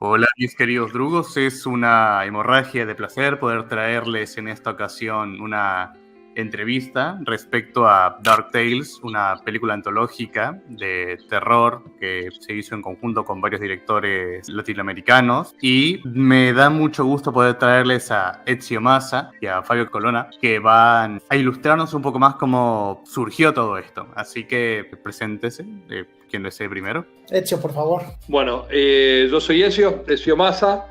Hola, mis queridos drugos. Es una hemorragia de placer poder traerles en esta ocasión una entrevista respecto a Dark Tales, una película antológica de terror que se hizo en conjunto con varios directores latinoamericanos. Y me da mucho gusto poder traerles a Ezio Massa y a Fabio Colonna, que van a ilustrarnos un poco más cómo surgió todo esto. Así que preséntese. ¿Quién desee primero? Ezio, por favor. Bueno, yo soy Ezio Massa,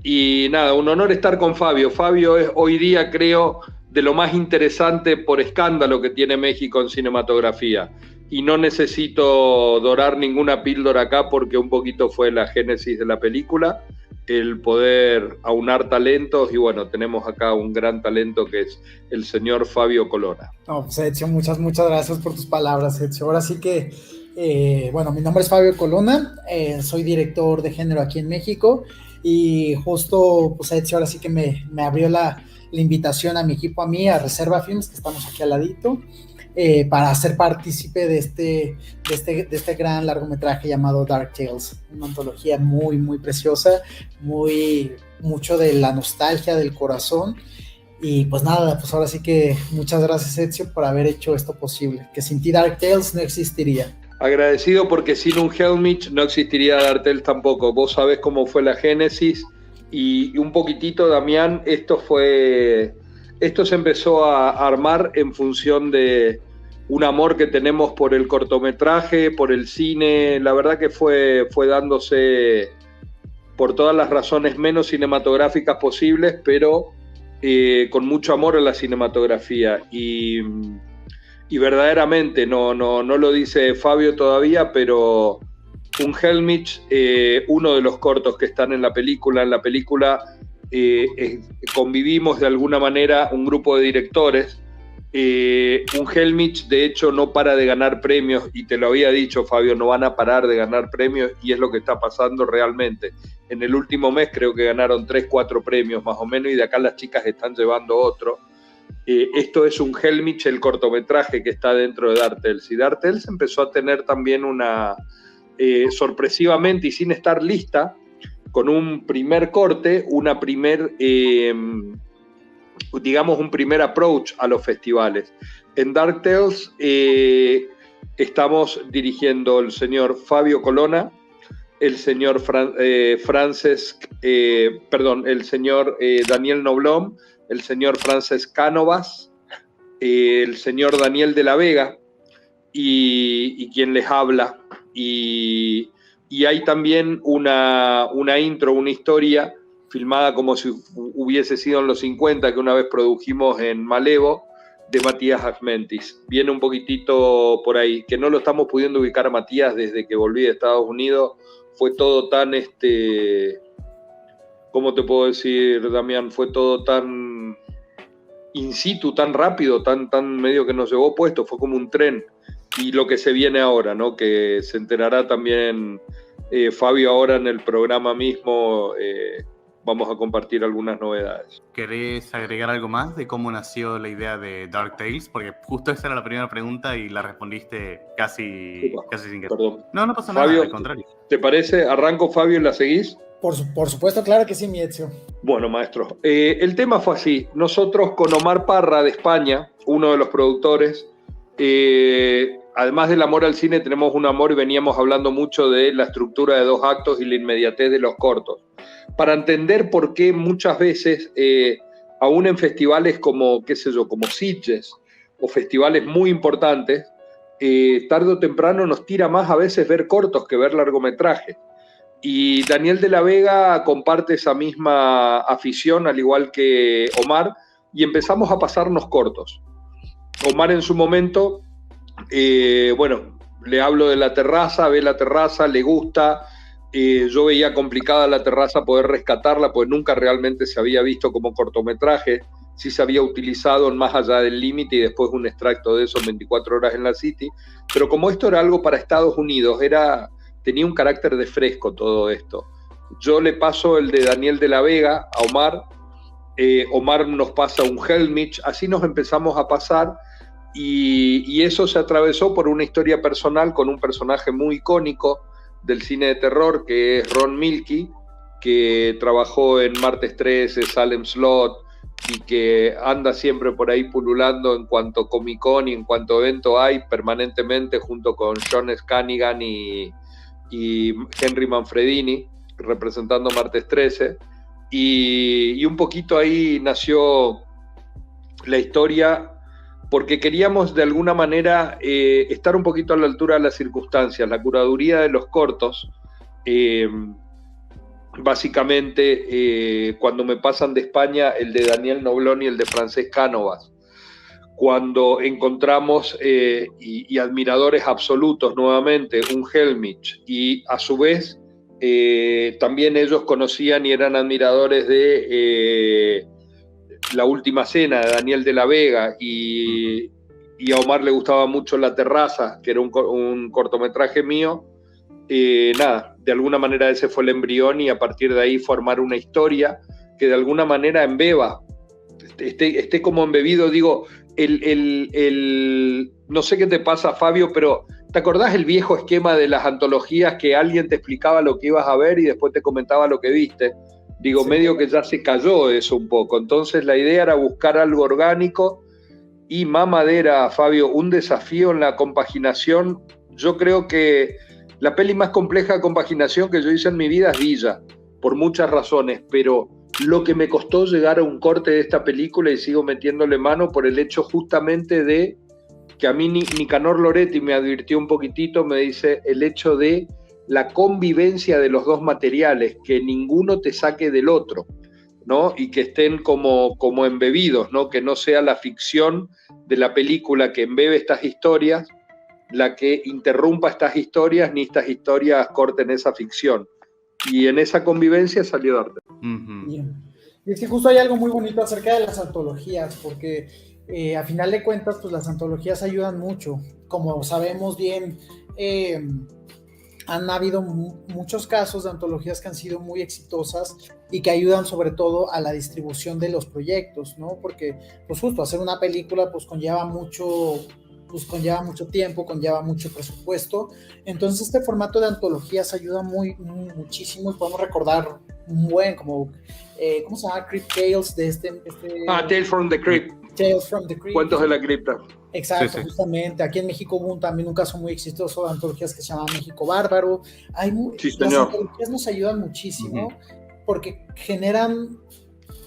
y nada, un honor estar con Fabio. Fabio es hoy día, creo, de lo más interesante por escándalo que tiene México en cinematografía. Y no necesito dorar ninguna píldora acá porque un poquito fue la génesis de la película, el poder aunar talentos, y bueno, tenemos acá un gran talento que es el señor Fabio Colonna. No, pues Ezio, muchas gracias por tus palabras, Ezio. Ahora sí que, bueno, mi nombre es Fabio Colonna, soy director de género aquí en México, y justo, pues Ezio ahora sí que me abrió la invitación a mi equipo, a mí, a Reserva Films, que estamos aquí al ladito, para ser partícipe de este gran largometraje llamado Dark Tales, una antología muy preciosa, mucho de la nostalgia del corazón. Y pues nada, pues ahora sí que muchas gracias, Ezio, por haber hecho esto posible, que sin ti Dark Tales no existiría. Agradecido, porque sin un Helmich no existiría Dark Tales tampoco. Vos sabés cómo fue la génesis, y un poquitito, Damián, esto se empezó a armar en función de un amor que tenemos por el cortometraje, por el cine. La verdad que fue dándose por todas las razones menos cinematográficas posibles, pero con mucho amor a la cinematografía. Y verdaderamente, no lo dice Fabio todavía, pero un Helmich, uno de los cortos que están en la película, convivimos de alguna manera un grupo de directores. Un Helmich, de hecho, no para de ganar premios, y te lo había dicho, Fabio, no van a parar de ganar premios, y es lo que está pasando realmente. En el último mes creo que ganaron 3-4 premios más o menos, y de acá las chicas están llevando otro. Esto es un Helmich, el cortometraje que está dentro de Dark Tales. Y Dark Tales empezó a tener también sorpresivamente y sin estar lista, con un primer corte, un primer approach a los festivales. En Dark Tales estamos dirigiendo el señor Fabio Colonna, el señor el señor Daniel Noblom, el señor Francesc Cánovas, el señor Daniel de la Vega, y quien les habla. Y hay también una intro, una historia filmada como si hubiese sido en los 50, que una vez produjimos en Malevo, de Matías Agmentis. Viene un poquitito por ahí, que no lo estamos pudiendo ubicar a Matías desde que volví de Estados Unidos. Fue todo tan, ¿cómo te puedo decir, Damián? Fue todo tan in situ, tan rápido, tan medio que nos llevó puesto, fue como un tren. Y lo que se viene ahora, ¿no? Que se enterará también Fabio ahora en el programa mismo. Vamos a compartir algunas novedades. ¿Querés agregar algo más de cómo nació la idea de Dark Tales? Porque justo esa era la primera pregunta y la respondiste casi sin querer. Perdón. No pasa Fabio, nada, al contrario. ¿Te parece? ¿Arranco, Fabio, y la seguís? Por supuesto, claro que sí, mi Ezio. Bueno, maestro, el tema fue así. Nosotros con Omar Parra de España, uno de los productores, además del amor al cine, tenemos un amor, y veníamos hablando mucho de la estructura de 2 actos y la inmediatez de los cortos. Para entender por qué muchas veces, aún en festivales como, como Sitges, o festivales muy importantes, tarde o temprano nos tira más a veces ver cortos que ver largometrajes. Y Daniel de la Vega comparte esa misma afición, al igual que Omar, y empezamos a pasarnos cortos. Omar en su momento, le hablo de la terraza, ve la terraza, le gusta. Yo veía complicada la terraza poder rescatarla, pues nunca realmente se había visto como cortometraje. Sí se había utilizado en Más allá del límite, y después un extracto de eso en 24 horas en la City. Pero como esto era algo para Estados Unidos, tenía un carácter de fresco todo esto. Yo le paso el de Daniel de la Vega a Omar. Omar nos pasa un Helmich. Así nos empezamos a pasar. Y eso se atravesó por una historia personal con un personaje muy icónico del cine de terror, que es Ron Milky, que trabajó en Martes 13, Salem Slot, y que anda siempre por ahí pululando en cuanto Comic Con y en cuanto evento hay permanentemente, junto con John Scanigan y Henry Manfredini, representando Martes 13. Y un poquito ahí nació la historia, porque queríamos de alguna manera estar un poquito a la altura de las circunstancias. La curaduría de los cortos, básicamente, cuando me pasan de España el de Daniel Noblón y el de Francesc Cánovas, cuando encontramos y admiradores absolutos nuevamente, un Helmich, y a su vez también ellos conocían y eran admiradores de La Última Cena de Daniel de la Vega, y a Omar le gustaba mucho La Terraza, que era un cortometraje mío. Nada, de alguna manera ese fue el embrión, y a partir de ahí formar una historia que de alguna manera embeba, esté como embebido, digo, no sé qué te pasa, Fabio, pero ¿te acordás el viejo esquema de las antologías que alguien te explicaba lo que ibas a ver y después te comentaba lo que viste? Digo, sí. Medio que ya se cayó eso un poco. Entonces la idea era buscar algo orgánico, y mamadera, Fabio, un desafío en la compaginación. Yo creo que la peli más compleja de compaginación que yo hice en mi vida es Villa, por muchas razones, pero lo que me costó llegar a un corte de esta película, y sigo metiéndole mano por el hecho justamente de que a mí Nicanor Loretti me advirtió un poquitito, me dice el hecho de la convivencia de los dos materiales, que ninguno te saque del otro, ¿no? Y que estén como embebidos, ¿no? Que no sea la ficción de la película que embebe estas historias la que interrumpa estas historias, ni estas historias corten esa ficción. Y en esa convivencia salió Darte. Bien. Y es que justo hay algo muy bonito acerca de las antologías, porque a final de cuentas, pues las antologías ayudan mucho. Como sabemos bien, han habido muchos casos de antologías que han sido muy exitosas y que ayudan sobre todo a la distribución de los proyectos, ¿no? Porque, pues justo, hacer una película pues conlleva mucho tiempo, conlleva mucho presupuesto. Entonces este formato de antologías ayuda muchísimo, y podemos recordar un buen, como, ¿cómo se llama? Crypt Tales, de Tales from the Crypt. Tales from the Crypt. Cuentos de la cripta. Exacto, sí. Justamente. Aquí en México hubo también un caso muy exitoso de antologías que se llama México Bárbaro. Sí, las antologías nos ayudan muchísimo, porque generan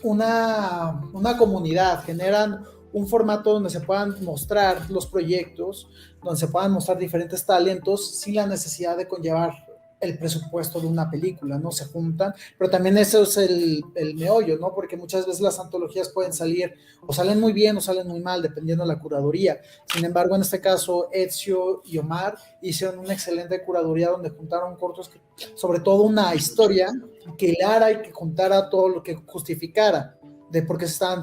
una comunidad, generan un formato donde se puedan mostrar los proyectos, donde se puedan mostrar diferentes talentos sin la necesidad de conllevar el presupuesto de una película, ¿no? Se juntan, pero también eso es el meollo, ¿no? Porque muchas veces las antologías pueden salir, o salen muy bien o salen muy mal, dependiendo de la curaduría. Sin embargo, en este caso, Ezio y Omar hicieron una excelente curaduría donde juntaron cortos, sobre todo una historia que hilara y que contara todo lo que justificara de por qué estaban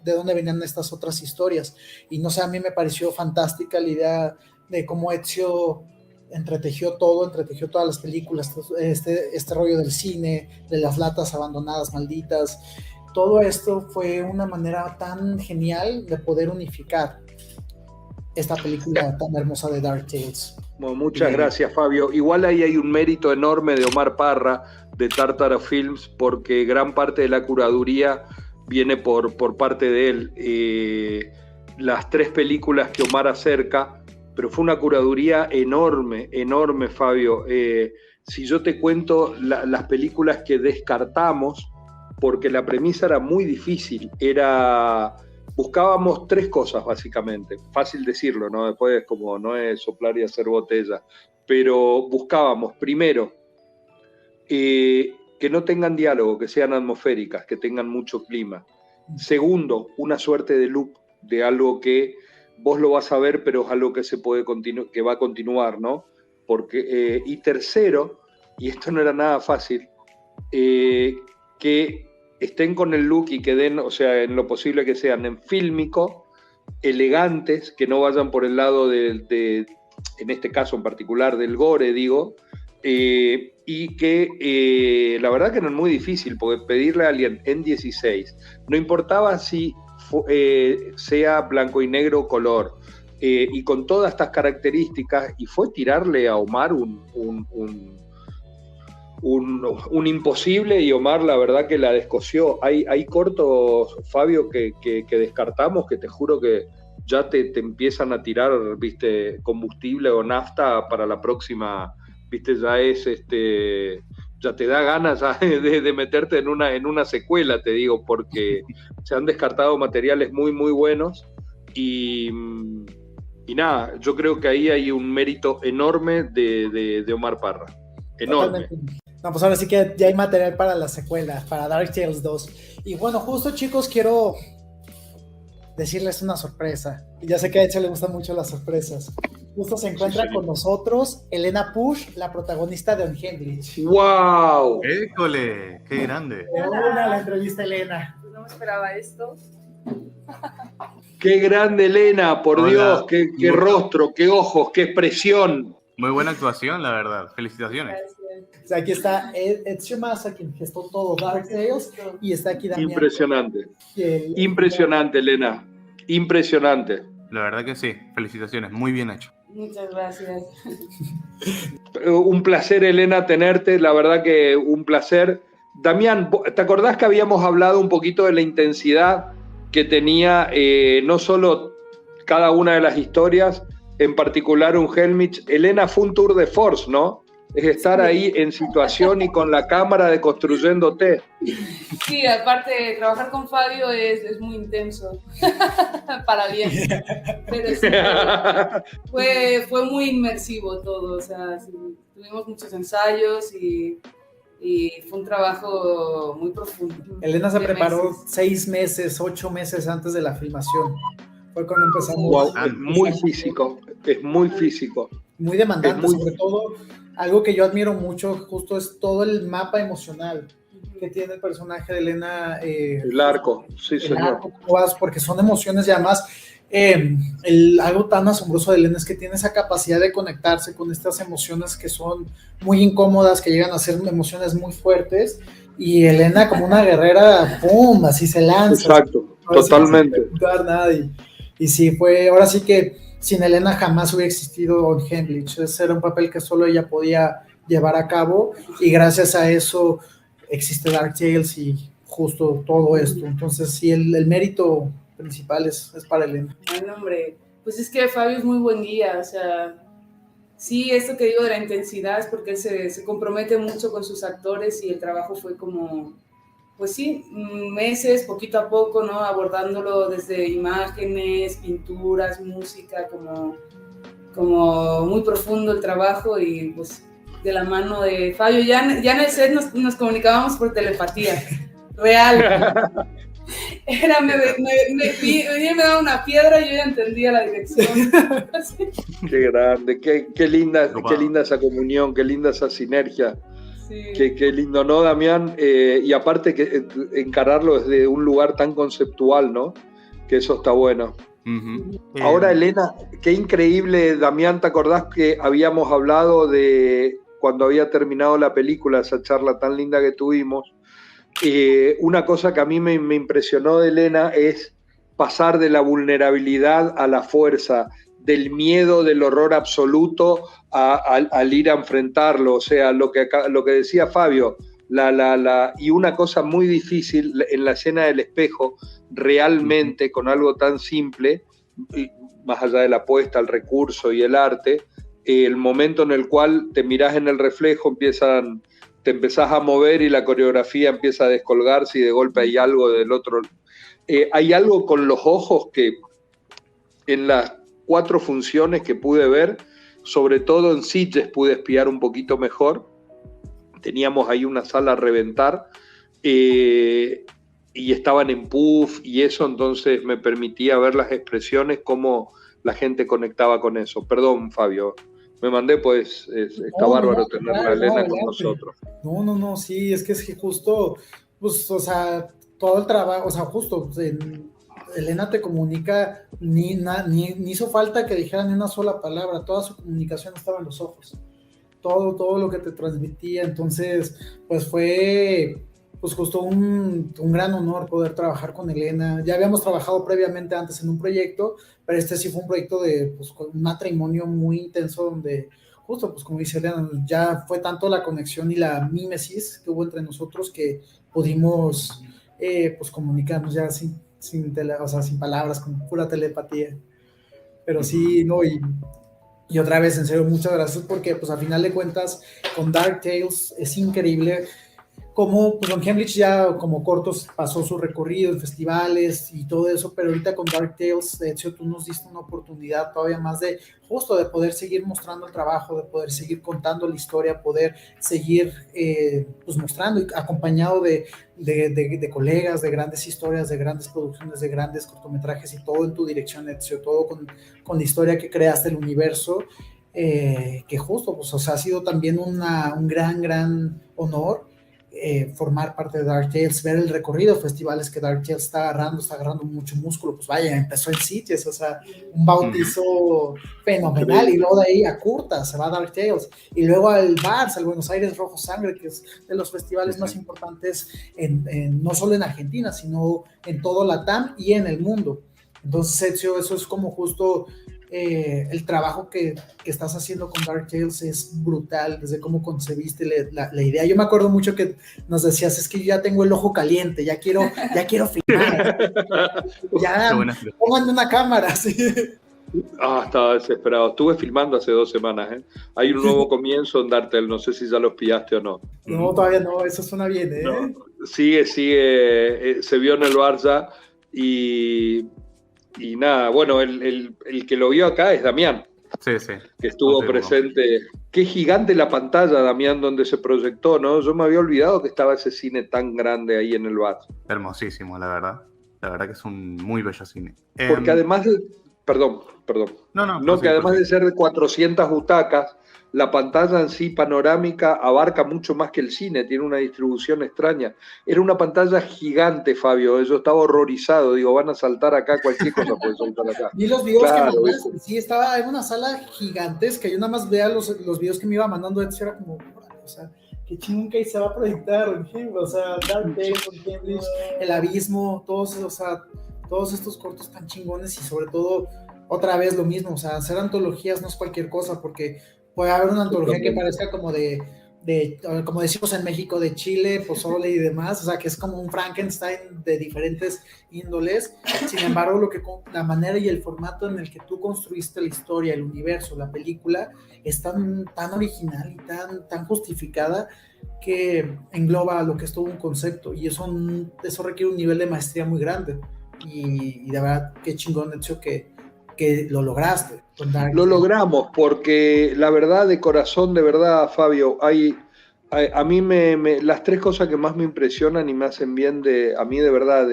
de dónde venían estas otras historias. Y no sé, a mí me pareció fantástica la idea de cómo Ezio entretejió todas las películas, este rollo del cine, de las latas abandonadas malditas. Todo esto fue una manera tan genial de poder unificar esta película tan hermosa de Dark Tales. Bueno, muchas gracias, Fabio. Igual ahí hay un mérito enorme de Omar Parra, de Tártara Films, porque gran parte de la curaduría viene por parte de él. Las 3 películas que Omar acerca, pero fue una curaduría enorme, Fabio. Si yo te cuento las películas que descartamos, porque la premisa era muy difícil, buscábamos 3 cosas básicamente, fácil decirlo, ¿no? Después como no es soplar y hacer botella, pero buscábamos primero que no tengan diálogo, que sean atmosféricas, que tengan mucho clima. Segundo, una suerte de loop, de algo que vos lo vas a ver, pero es algo que que va a continuar, ¿no? Porque, y tercero, y esto no era nada fácil, que estén con el look y que den, o sea, en lo posible que sean en fílmico, elegantes, que no vayan por el lado en este caso en particular, del gore, digo, y que la verdad que no es muy difícil, porque pedirle a alguien en 16, no importaba si sea blanco y negro color, y con todas estas características, y fue tirarle a Omar un imposible, y Omar la verdad que la descosió. Hay cortos, Fabio, que descartamos, que te juro que ya te empiezan a tirar, viste, combustible o nafta para la próxima, viste, ya te da ganas ya de meterte en una secuela, te digo, porque se han descartado materiales muy, muy buenos y nada, yo creo que ahí hay un mérito enorme de Omar Parra. Enorme. Totalmente. No, pues ahora sí que ya hay material para la secuela, para Dark Tales 2. Y bueno, justo chicos, quiero decirles una sorpresa. Y ya sé que a Echo le gustan mucho las sorpresas. Justo se encuentra con nosotros Elena Push, la protagonista de Unhinged. ¡Wow! ¡École! ¡Qué grande! Una la entrevista, Elena. No me esperaba esto. ¡Qué grande, Elena! Por Hola. Dios, qué rostro, qué ojos, qué expresión. Muy buena actuación, la verdad. Felicitaciones. Gracias. O sea, aquí está Ezio Massa, quien gestó todo Dark Tales, y está aquí Damián. Impresionante. Impresionante, Elena. Impresionante. La verdad que sí. Felicitaciones. Muy bien hecho. Muchas gracias. Un placer, Elena, tenerte. La verdad que un placer. Damián, ¿te acordás que habíamos hablado un poquito de la intensidad que tenía no solo cada una de las historias, en particular un Helmich? Elena, fue un tour de force, ¿no? Es estar ahí en situación y con la cámara deconstruyéndote. Sí, aparte, trabajar con Fabio es muy intenso. Para bien. Pero sí, fue muy inmersivo todo. O sea, sí, tuvimos muchos ensayos y fue un trabajo muy profundo. Elena se De preparó meses. 6 meses, 8 meses antes de la filmación. Fue cuando empezamos. Wow, es muy físico, es muy físico. Muy demandante, Es muy- sobre todo. Algo que yo admiro mucho justo es todo el mapa emocional que tiene el personaje de Elena. El arco, sí, el señor. arco, cómo vas, porque son emociones y además algo tan asombroso de Elena es que tiene esa capacidad de conectarse con estas emociones que son muy incómodas, que llegan a ser emociones muy fuertes, y Elena como una guerrera, ¡pum!, así se lanza. Exacto, totalmente. Sin preguntar nada, y sí, ahora sí que sin Elena jamás hubiera existido Unhinged. Ese era un papel que solo ella podía llevar a cabo, y gracias a eso existe Dark Tales y justo todo esto. Entonces sí, el mérito principal es para Elena. Bueno, hombre, pues es que Fabio es muy buen guía, o sea, sí, esto que digo de la intensidad es porque él se compromete mucho con sus actores y el trabajo fue como, pues sí, meses, poquito a poco, ¿no? Abordándolo desde imágenes, pinturas, música, como muy profundo el trabajo, y pues de la mano de Fabio, ya en el set nos comunicábamos por telepatía, real. Era, me daba una piedra y yo ya entendía la dirección. Qué grande, qué linda esa comunión, qué linda esa sinergia. Sí. Qué lindo, ¿no, Damián? Y aparte que encararlo desde un lugar tan conceptual, ¿no? Que eso está bueno. Uh-huh. Ahora, Elena, qué increíble, Damián, ¿te acordás que habíamos hablado de cuando había terminado la película, esa charla tan linda que tuvimos? Una cosa que a mí me impresionó de Elena es pasar de la vulnerabilidad a la fuerza, del miedo, del horror absoluto al ir a enfrentarlo. O sea, lo que decía Fabio, y una cosa muy difícil en la escena del espejo, realmente con algo tan simple, más allá de la apuesta, el recurso y el arte, el momento en el cual te mirás en el reflejo, te empezás a mover y la coreografía empieza a descolgarse y de golpe hay algo del otro. Hay algo con los ojos que en las 4 funciones que pude ver, sobre todo en Sitges pude espiar un poquito mejor. Teníamos ahí una sala a reventar y estaban en puff y eso, entonces me permitía ver las expresiones, cómo la gente conectaba con eso. Perdón, Fabio. Me mandé, pues, está bárbaro tener a Elena con nosotros. No, sí, es que justo, pues, o sea, todo el trabajo, o sea, justo, Elena te comunica, ni hizo falta que dijera ni una sola palabra, toda su comunicación estaba en los ojos, todo lo que te transmitía, entonces, pues fue, pues justo un gran honor poder trabajar con Elena. Ya habíamos trabajado previamente antes en un proyecto, pero este sí fue un proyecto de, pues, con un matrimonio muy intenso, donde justo, pues como dice Elena, ya fue tanto la conexión y la mímesis que hubo entre nosotros que pudimos pues comunicarnos ya o sea, sin palabras, con pura telepatía. Pero sí, no, y otra vez, en serio, muchas gracias porque pues a final de cuentas con Dark Tales es increíble como pues con Hemlich ya como cortos pasó su recorrido en festivales y todo eso, pero ahorita con Dark Tales, de hecho, tú nos diste una oportunidad todavía más de justo de poder seguir mostrando el trabajo, de poder seguir contando la historia, poder seguir pues mostrando, acompañado de colegas, de grandes historias, de grandes producciones, de grandes cortometrajes y todo en tu dirección, Ezio, todo con la historia que creaste, el universo, que justo, pues, o sea, ha sido también un gran honor formar parte de Dark Tales, ver el recorrido de festivales que Dark Tales está agarrando mucho músculo, pues vaya, empezó en Sitges, o sea, un bautizo fenomenal, y luego de ahí a Curta se va Dark Tales, y luego al Barça, al Buenos Aires Rojo Sangre, que es de los festivales más importantes no solo en Argentina, sino en todo Latam y en el mundo. Entonces, Ezio, eso es como justo el trabajo que estás haciendo con Dark Tales es brutal, desde cómo concebiste la idea. Yo me acuerdo mucho que nos decías, es que yo ya tengo el ojo caliente, ya quiero filmar, ya pónganme una cámara, ¿sí? Estaba desesperado. Estuve filmando hace 2 semanas, ¿eh? Hay un nuevo comienzo en Dark Tales, no sé si ya los pillaste o no. No, todavía no, eso suena bien, ¿eh? No, sigue, se vio en el Barça y nada, bueno, el que lo vio acá es Damián, sí. Que estuvo presente. Qué gigante la pantalla, Damián, donde se proyectó, ¿no? Yo me había olvidado que estaba ese cine tan grande ahí en el Barça. Hermosísimo, la verdad. La verdad que es un muy bello cine. Porque además de... Perdón. No, que además de ser de 400 butacas, la pantalla en sí panorámica abarca mucho más que el cine, tiene una distribución extraña. Era una pantalla gigante, Fabio, yo estaba horrorizado, digo, van a saltar acá, cualquier cosa puede saltar acá. Vi los videos que mandaste, sí, estaba en una sala gigantesca, yo nada más veía los videos que me iba mandando, era como, o sea, qué chingón que ahí se va a proyectar, o sea, Dark Tales, El Abismo, todos estos cortos tan chingones y sobre todo, otra vez lo mismo, o sea, hacer antologías no es cualquier cosa, porque puede haber una antología que parezca como como decimos en México, de chile, pozole y demás, o sea, que es como un Frankenstein de diferentes índoles. Sin embargo, la manera y el formato en el que tú construiste la historia, el universo, la película, es tan original y tan justificada que engloba lo que es todo un concepto, y eso requiere un nivel de maestría muy grande, y de verdad, qué chingón, de hecho, que lo lograste. Lo logramos, porque la verdad, de corazón, de verdad, Fabio, a mí las 3 cosas que más me impresionan y me hacen bien a mí de verdad,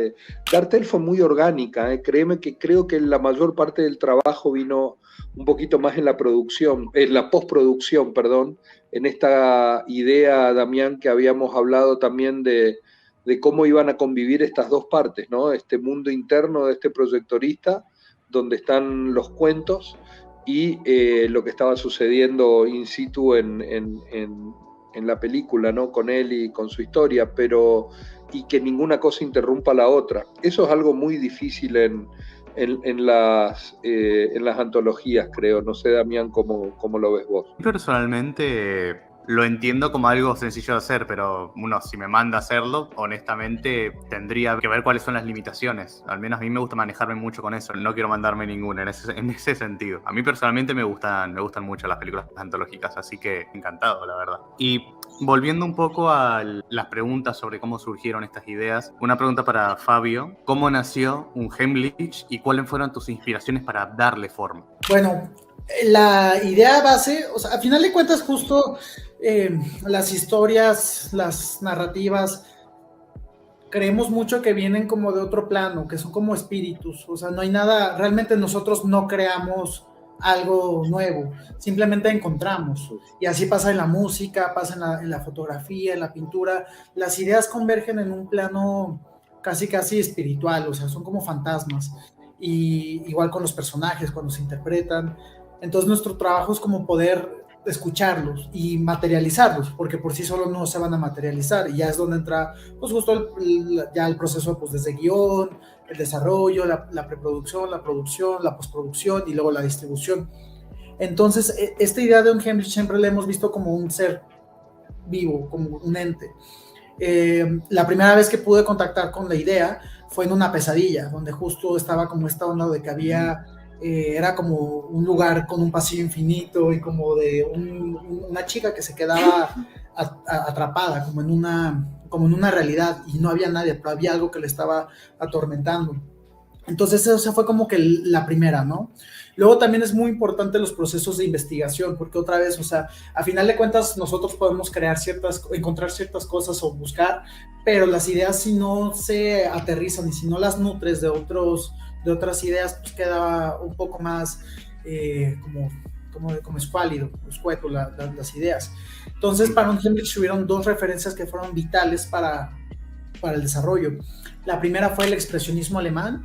Dark Tales fue muy orgánica, créeme que creo que la mayor parte del trabajo vino un poquito más en la producción, en la postproducción, perdón, en esta idea, Damián, que habíamos hablado también de cómo iban a convivir estas 2 partes, ¿no? Este mundo interno de este proyectorista, donde están los cuentos, y lo que estaba sucediendo in situ en la película, ¿no? Con él y con su historia, y que ninguna cosa interrumpa la otra. Eso es algo muy difícil en las antologías, creo. No sé, Damián, cómo lo ves vos. Personalmente lo entiendo como algo sencillo de hacer, pero si me manda a hacerlo, honestamente tendría que ver cuáles son las limitaciones. Al menos a mí me gusta manejarme mucho con eso. No quiero mandarme ninguna en ese sentido. A mí personalmente me gustan mucho las películas antológicas, así que encantado, la verdad. Y volviendo un poco a las preguntas sobre cómo surgieron estas ideas, una pregunta para Fabio. ¿Cómo nació un Hemlich y cuáles fueron tus inspiraciones para darle forma? Bueno, la idea base, o sea, a final de cuentas, justo las historias, las narrativas, creemos mucho que vienen como de otro plano, que son como espíritus, o sea, no hay nada, realmente nosotros no creamos algo nuevo, simplemente encontramos, y así pasa en la música, pasa en la fotografía, en la pintura, las ideas convergen en un plano casi espiritual, o sea, son como fantasmas, y igual con los personajes cuando se interpretan. Entonces nuestro trabajo es como poder escucharlos y materializarlos, porque por sí solo no se van a materializar, y ya es donde entra pues justo ya el proceso, pues desde guión, el desarrollo, la preproducción, la producción, la postproducción y luego la distribución. Entonces, esta idea de Unheimlich siempre la hemos visto como un ser vivo, como un ente. La primera vez que pude contactar con la idea fue en una pesadilla, donde justo estaba como esta onda de que había, era como un lugar con un pasillo infinito y como de una chica que se quedaba atrapada como en una realidad y no había nadie, pero había algo que le estaba atormentando. Entonces esa fue como que la primera, ¿no? Luego también es muy importante los procesos de investigación, porque otra vez, o sea, a final de cuentas nosotros podemos encontrar ciertas cosas o buscar, pero las ideas si no se aterrizan y si no las nutres de otras ideas, pues queda un poco más como escuálido, escueto las ideas. Entonces para Unheimlich hubieron dos referencias que fueron vitales para el desarrollo. La primera fue el expresionismo alemán,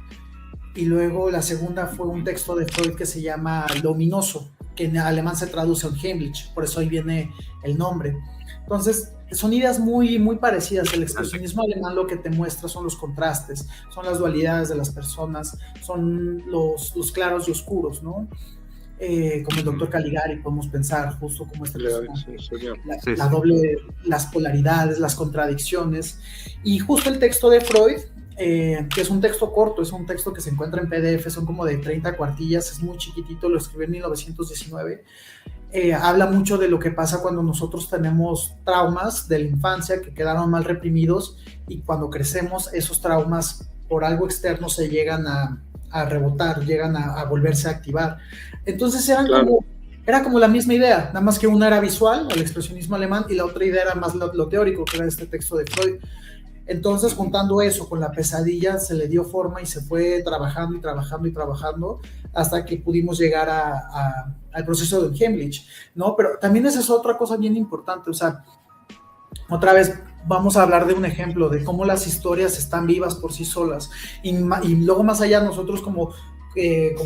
y luego la segunda fue un texto de Freud que se llama Luminoso, que en alemán se traduce a Unheimlich, por eso ahí viene el nombre. Entonces, son ideas muy, muy parecidas. El expresionismo alemán lo que te muestra son los contrastes, son las dualidades de las personas, son los claros y oscuros, ¿no? Como el doctor Caligari podemos pensar justo como esta las polaridades, las contradicciones, y justo el texto de Freud, que es un texto corto, es un texto que se encuentra en PDF, son como de 30 cuartillas, es muy chiquitito, lo escribió en 1919, habla mucho de lo que pasa cuando nosotros tenemos traumas de la infancia que quedaron mal reprimidos, y cuando crecemos esos traumas por algo externo se llegan a rebotar, llegan a volverse a activar. Entonces era como la misma idea, nada más que una era visual, el expresionismo alemán, y la otra idea era más lo teórico, que era este texto de Freud. Entonces, juntando eso con la pesadilla, se le dio forma y se fue trabajando y trabajando y trabajando hasta que pudimos llegar al proceso de Unheimlich, ¿no? Pero también esa es otra cosa bien importante, o sea, otra vez vamos a hablar de un ejemplo de cómo las historias están vivas por sí solas, y luego más allá nosotros como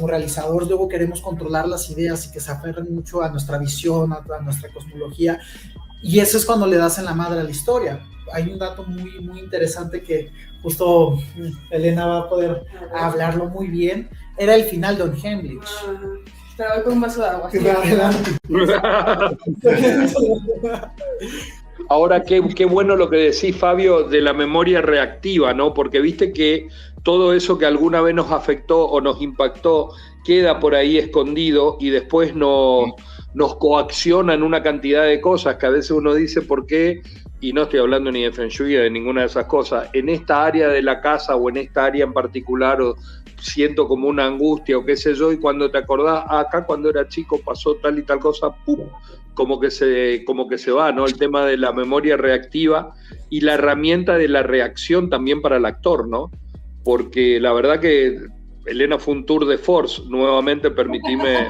realizadores luego queremos controlar las ideas y que se aferren mucho a nuestra visión, a nuestra cosmología, y eso es cuando le das en la madre a la historia. Hay un dato muy, muy interesante que justo Elena va a poder hablarlo muy bien, era el final de Unheimlich. Te voy con un vaso de agua. Ahora, qué bueno lo que decís, Fabio, de la memoria reactiva, ¿no? Porque viste que todo eso que alguna vez nos afectó o nos impactó queda por ahí escondido y después nos coacciona en una cantidad de cosas que a veces uno dice por qué, y no estoy hablando ni de Feng Shui, de ninguna de esas cosas, en esta área de la casa o en esta área en particular, o siento como una angustia o qué sé yo, y cuando te acordás, acá cuando era chico pasó tal y tal cosa, ¡pum!, como que se va, ¿no? El tema de la memoria reactiva y la herramienta de la reacción también para el actor, ¿no? Porque la verdad que Elena fue un tour de force, nuevamente permitime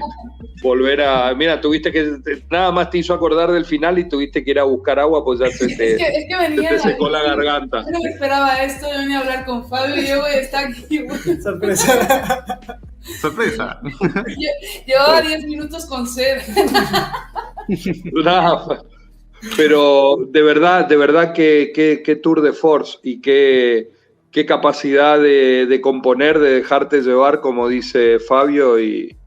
volver a... Mira, tuviste que... Nada más te hizo acordar del final y tuviste que ir a buscar agua, pues ya se te secó la garganta. Yo no me esperaba esto, yo venía a hablar con Fabio y yo voy a estar aquí. Sorpresa. Sorpresa. Llevaba 10 minutos con sed. Pero de verdad que tour de force y qué capacidad de componer, de dejarte llevar, como dice Fabio, y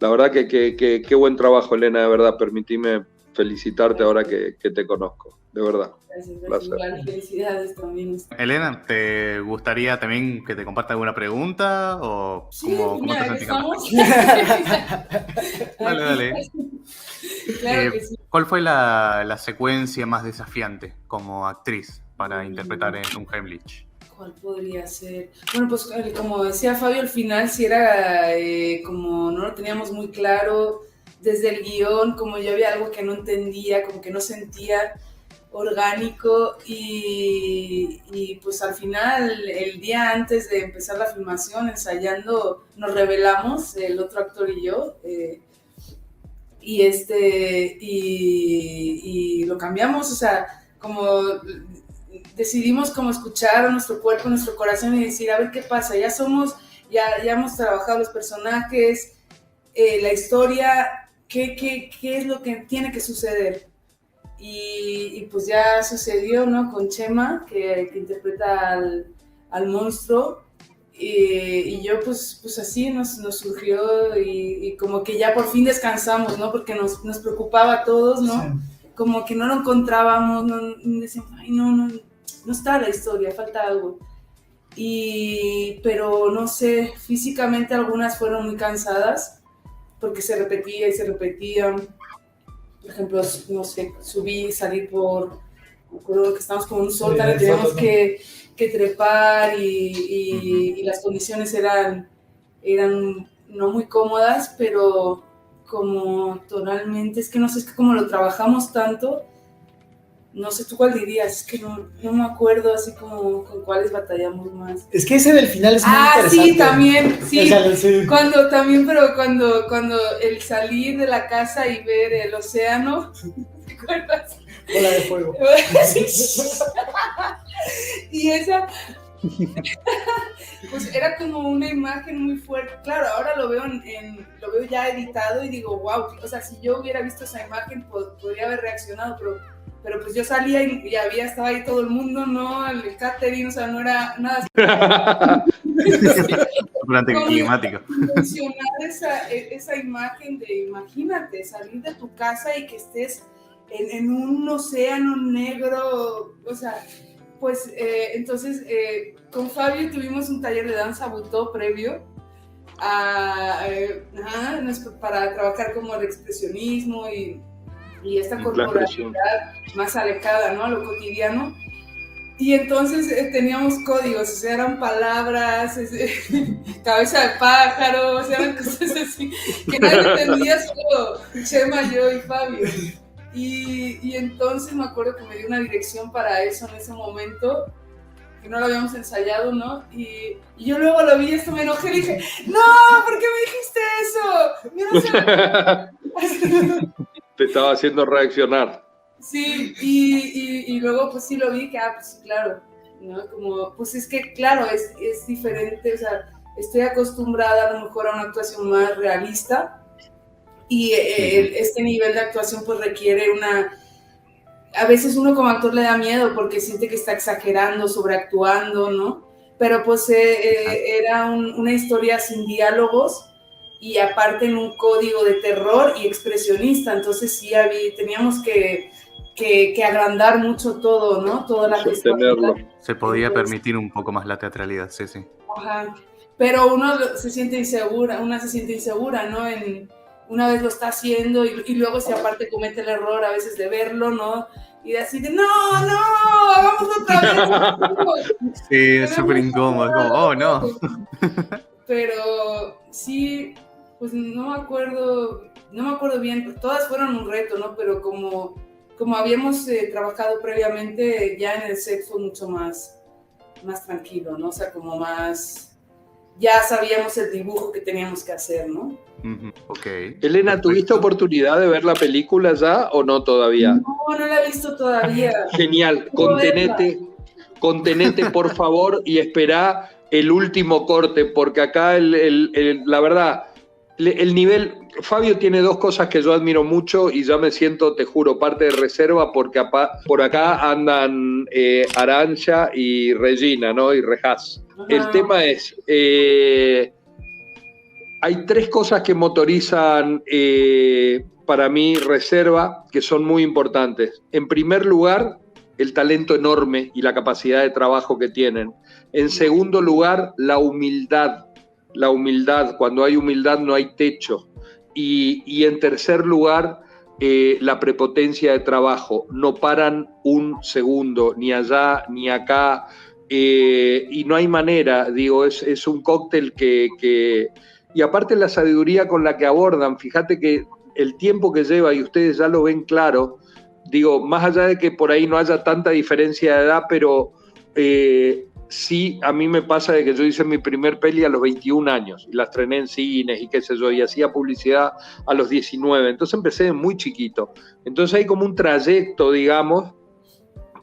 la verdad que qué buen trabajo, Elena, de verdad, permitime felicitarte ahora que te conozco, de verdad. Gracias. Igual, felicidades también. Elena, ¿te gustaría también que te comparta alguna pregunta o cómo te sentís? Dale. Claro que sí. ¿Cuál fue la secuencia más desafiante como actriz para interpretar en Unheimlich? ¿Cuál podría ser? Bueno, pues como decía Fabio, al final sí era como no lo teníamos muy claro desde el guión, como yo había algo que no entendía, como que no sentía orgánico, y pues al final, el día antes de empezar la filmación, ensayando, nos revelamos, el otro actor y yo, y lo cambiamos, o sea, como decidimos como escuchar a nuestro cuerpo, a nuestro corazón y decir, a ver qué pasa, ya hemos trabajado los personajes, la historia, ¿qué es lo que tiene que suceder? Y pues ya sucedió, ¿no? Con Chema, que interpreta al monstruo, Y yo pues así nos surgió y como que ya por fin descansamos, ¿no? Porque nos preocupaba a todos, ¿no? Sí. Como que no lo encontrábamos, decíamos, ay, no está la historia, falta algo. Pero no sé, físicamente algunas fueron muy cansadas porque se repetía y se repetían. Por ejemplo, no sé, salir por, me acuerdo que estábamos como en un sótano, teníamos que trepar y las condiciones eran no muy cómodas, pero como tonalmente, es que no sé, es que como lo trabajamos tanto, no sé tú cuál dirías, es que no me acuerdo así como con cuáles batallamos más. Es que ese del final es muy interesante. Sí, también, sí. Sí. Cuando el salir de la casa y ver el océano, ¿te acuerdas? Bola de fuego. Y esa, pues era como una imagen muy fuerte. Claro, ahora lo veo lo veo ya editado y digo, wow, o sea, si yo hubiera visto esa imagen, podría haber reaccionado, pero pues yo salía y estaba ahí todo el mundo, ¿no? El catering, o sea, no era nada. Durante el climático. Mencionar esa imagen de, imagínate, salir de tu casa y que estés en un océano negro, o sea, pues entonces con Fabio tuvimos un taller de danza butó previo para trabajar como el expresionismo y esta corporalidad más alejada, ¿no? A lo cotidiano. Y entonces teníamos códigos, o sea, eran palabras, cabeza de pájaro, o sea, eran cosas así que nadie entendía, solo Chema, yo y Fabio. Y entonces me acuerdo que me dio una dirección para eso en ese momento, que no lo habíamos ensayado, ¿no? Y yo luego lo vi, esto me enojé y dije, ¡no! ¿Por qué me dijiste eso? Mira, te estaba haciendo reaccionar. Sí, y luego pues sí lo vi, que pues claro, ¿no? Como, pues es que claro, es diferente, o sea, estoy acostumbrada a lo mejor a una actuación más realista y este nivel de actuación pues requiere a veces uno como actor le da miedo porque siente que está exagerando, sobreactuando, ¿no? Pero pues era una historia sin diálogos y aparte en un código de terror y expresionista, entonces sí teníamos que agrandar mucho todo, ¿no? Toda la gestión. Se podía permitir un poco más la teatralidad, sí. Ajá. Pero una se siente insegura, ¿no? Una vez lo está haciendo y luego si aparte comete el error a veces de verlo, ¿no? Y de así de, ¡no! ¡Hagámoslo otra vez! Sí, es súper incómodo, es como, ¡oh, no! Pero sí, pues no me acuerdo bien, todas fueron un reto, ¿no? Pero como habíamos trabajado previamente, ya en el set fue mucho más tranquilo, ¿no? O sea, como más... Ya sabíamos el dibujo que teníamos que hacer, ¿no? Okay. Elena, Perfecto. ¿tuviste oportunidad de ver la película ya o no todavía? No la he visto todavía. Genial, contenete por favor y espera el último corte, porque acá la verdad, el nivel... Fabio tiene dos cosas que yo admiro mucho y ya me siento, te juro, parte de reserva porque por acá andan Arantxa y Regina, ¿no? Y Rejas. El tema es, hay tres cosas que motorizan para mí reserva que son muy importantes. En primer lugar, el talento enorme y la capacidad de trabajo que tienen. En segundo lugar, la humildad. La humildad, cuando hay humildad no hay techo. Y en tercer lugar, la prepotencia de trabajo. No paran un segundo, ni allá ni acá, y no hay manera, digo, es un cóctel que... Y aparte la sabiduría con la que abordan, fíjate que el tiempo que lleva, y ustedes ya lo ven claro, digo, más allá de que por ahí no haya tanta diferencia de edad, pero... sí, a mí me pasa de que yo hice mi primer peli a los 21 años y la estrené en cines y qué sé yo, y hacía publicidad a los 19, entonces empecé de muy chiquito. Entonces hay como un trayecto, digamos,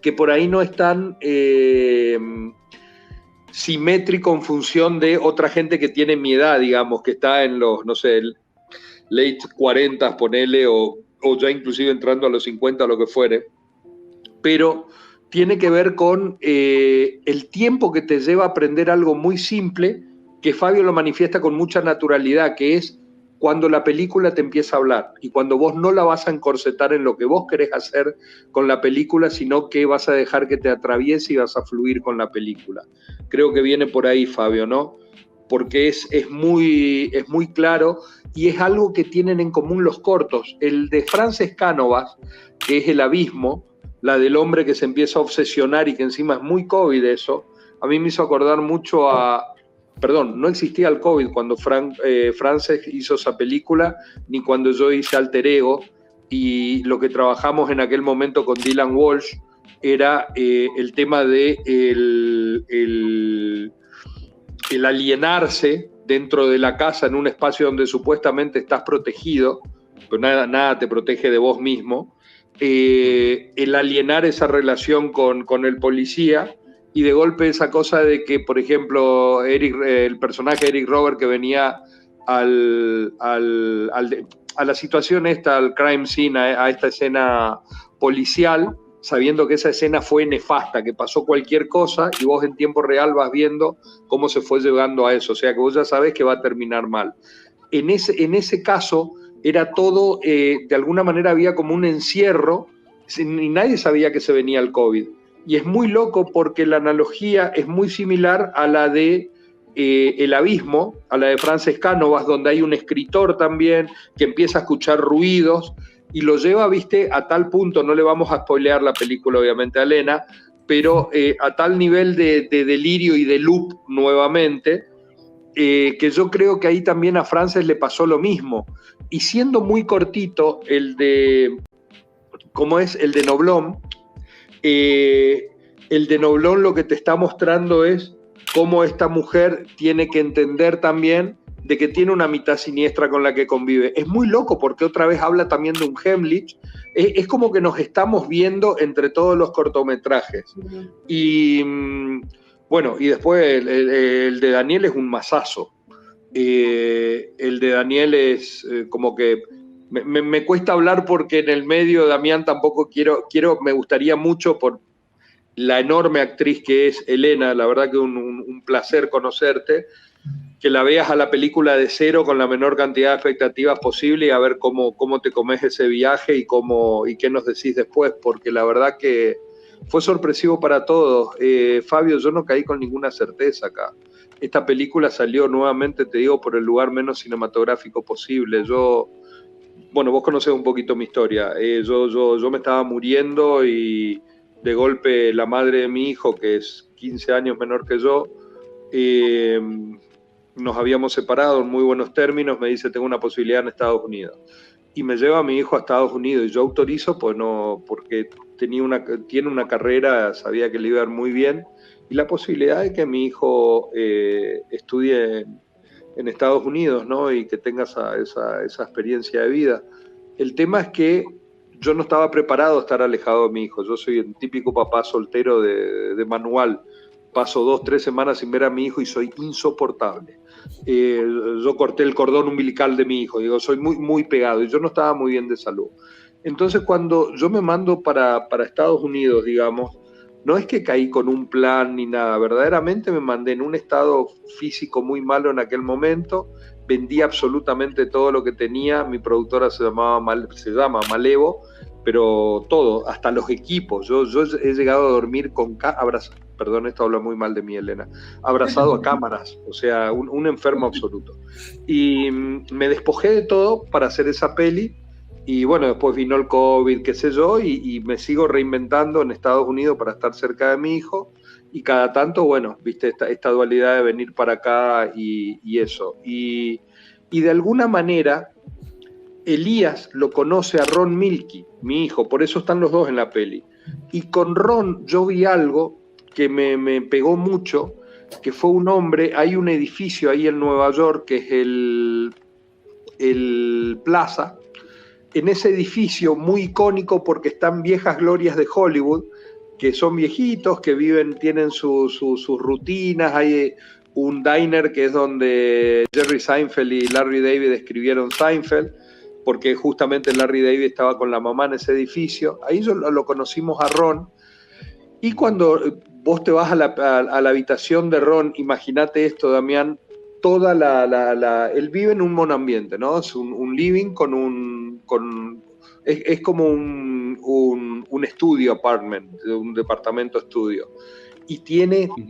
que por ahí no es tan simétrico en función de otra gente que tiene mi edad, digamos, que está en los, no sé, late 40, ponele, o ya inclusive entrando a los 50, lo que fuere, pero... tiene que ver con el tiempo que te lleva a aprender algo muy simple que Fabio lo manifiesta con mucha naturalidad, que es cuando la película te empieza a hablar y cuando vos no la vas a encorsetar en lo que vos querés hacer con la película, sino que vas a dejar que te atraviese y vas a fluir con la película. Creo que viene por ahí, Fabio, ¿no? Porque es muy claro y es algo que tienen en común los cortos. El de Frances Cánovas, que es El Abismo, la del hombre que se empieza a obsesionar y que encima es muy COVID eso, a mí me hizo acordar mucho a... Perdón, no existía el COVID cuando Frances hizo esa película, ni cuando yo hice Alter Ego, y lo que trabajamos en aquel momento con Dylan Walsh era el tema de el alienarse dentro de la casa en un espacio donde supuestamente estás protegido, pero nada te protege de vos mismo, el alienar esa relación con el policía. Y de golpe esa cosa de que, por ejemplo, el personaje Eric Robert que venía a la situación esta, al crime scene, a esta escena policial, sabiendo que esa escena fue nefasta, que pasó cualquier cosa y vos en tiempo real vas viendo cómo se fue llegando a eso, o sea que vos ya sabés que va a terminar mal. En ese caso era todo, de alguna manera había como un encierro y nadie sabía que se venía el COVID. Y es muy loco porque la analogía es muy similar a la de El Abismo, a la de Frances Cánovas, donde hay un escritor también que empieza a escuchar ruidos y lo lleva, viste, a tal punto, no le vamos a spoilear la película obviamente a Elena, pero a tal nivel de delirio y de loop nuevamente, que yo creo que ahí también a Frances le pasó lo mismo. Y siendo muy cortito, el de Noblón, el de Noblón lo que te está mostrando es cómo esta mujer tiene que entender también de que tiene una mitad siniestra con la que convive. Es muy loco porque otra vez habla también de un Hemlich. Es como que nos estamos viendo entre todos los cortometrajes. Y bueno, y después el de Daniel es un masazo. El de Daniel es como que me cuesta hablar porque en el medio, Damián, tampoco me gustaría mucho por la enorme actriz que es Elena, la verdad que un placer conocerte, que la veas a la película de cero con la menor cantidad de expectativas posible y a ver cómo te comes ese viaje y qué nos decís después, porque la verdad que fue sorpresivo para todos. Fabio, yo no caí con ninguna certeza acá. Esta película salió nuevamente, te digo, por el lugar menos cinematográfico posible. Bueno, vos conocés un poquito mi historia. Yo me estaba muriendo y de golpe la madre de mi hijo, que es 15 años menor que yo, nos habíamos separado en muy buenos términos, me dice, tengo una posibilidad en Estados Unidos. Y me lleva a mi hijo a Estados Unidos y yo autorizo, pues no, porque tiene una carrera, sabía que le iba a ir muy bien, y la posibilidad de que mi hijo estudie en Estados Unidos, ¿no? Y que tenga esa experiencia de vida. El tema es que yo no estaba preparado a estar alejado de mi hijo. Yo soy un típico papá soltero de manual. Paso 2-3 semanas sin ver a mi hijo y soy insoportable. Yo corté el cordón umbilical de mi hijo. Digo, soy muy, muy pegado y yo no estaba muy bien de salud. Entonces, cuando yo me mando para Estados Unidos, digamos, no es que caí con un plan ni nada, verdaderamente me mandé en un estado físico muy malo en aquel momento, vendí absolutamente todo lo que tenía, mi productora se llama Malevo, pero todo, hasta los equipos, yo he llegado a dormir con perdón, esto habla muy mal de mí, Elena, abrazado a cámaras, o sea, un enfermo absoluto. Y me despojé de todo para hacer esa peli. Y bueno, después vino el COVID, qué sé yo, y me sigo reinventando en Estados Unidos para estar cerca de mi hijo. Y cada tanto, bueno, viste, esta dualidad de venir para acá y eso. Y de alguna manera, Elías lo conoce a Ron Milky, mi hijo, por eso están los dos en la peli. Y con Ron yo vi algo que me pegó mucho, que fue un hombre, hay un edificio ahí en Nueva York, que es el Plaza. En ese edificio muy icónico porque están viejas glorias de Hollywood, que son viejitos, que tienen sus rutinas. Hay un diner que es donde Jerry Seinfeld y Larry David escribieron Seinfeld, porque justamente Larry David estaba con la mamá en ese edificio. Ahí lo conocimos a Ron. Y cuando vos te vas a la habitación de Ron, imagínate esto, Damián, toda él vive en un monoambiente, ¿no? Es un living es como un estudio apartment, un departamento estudio. Y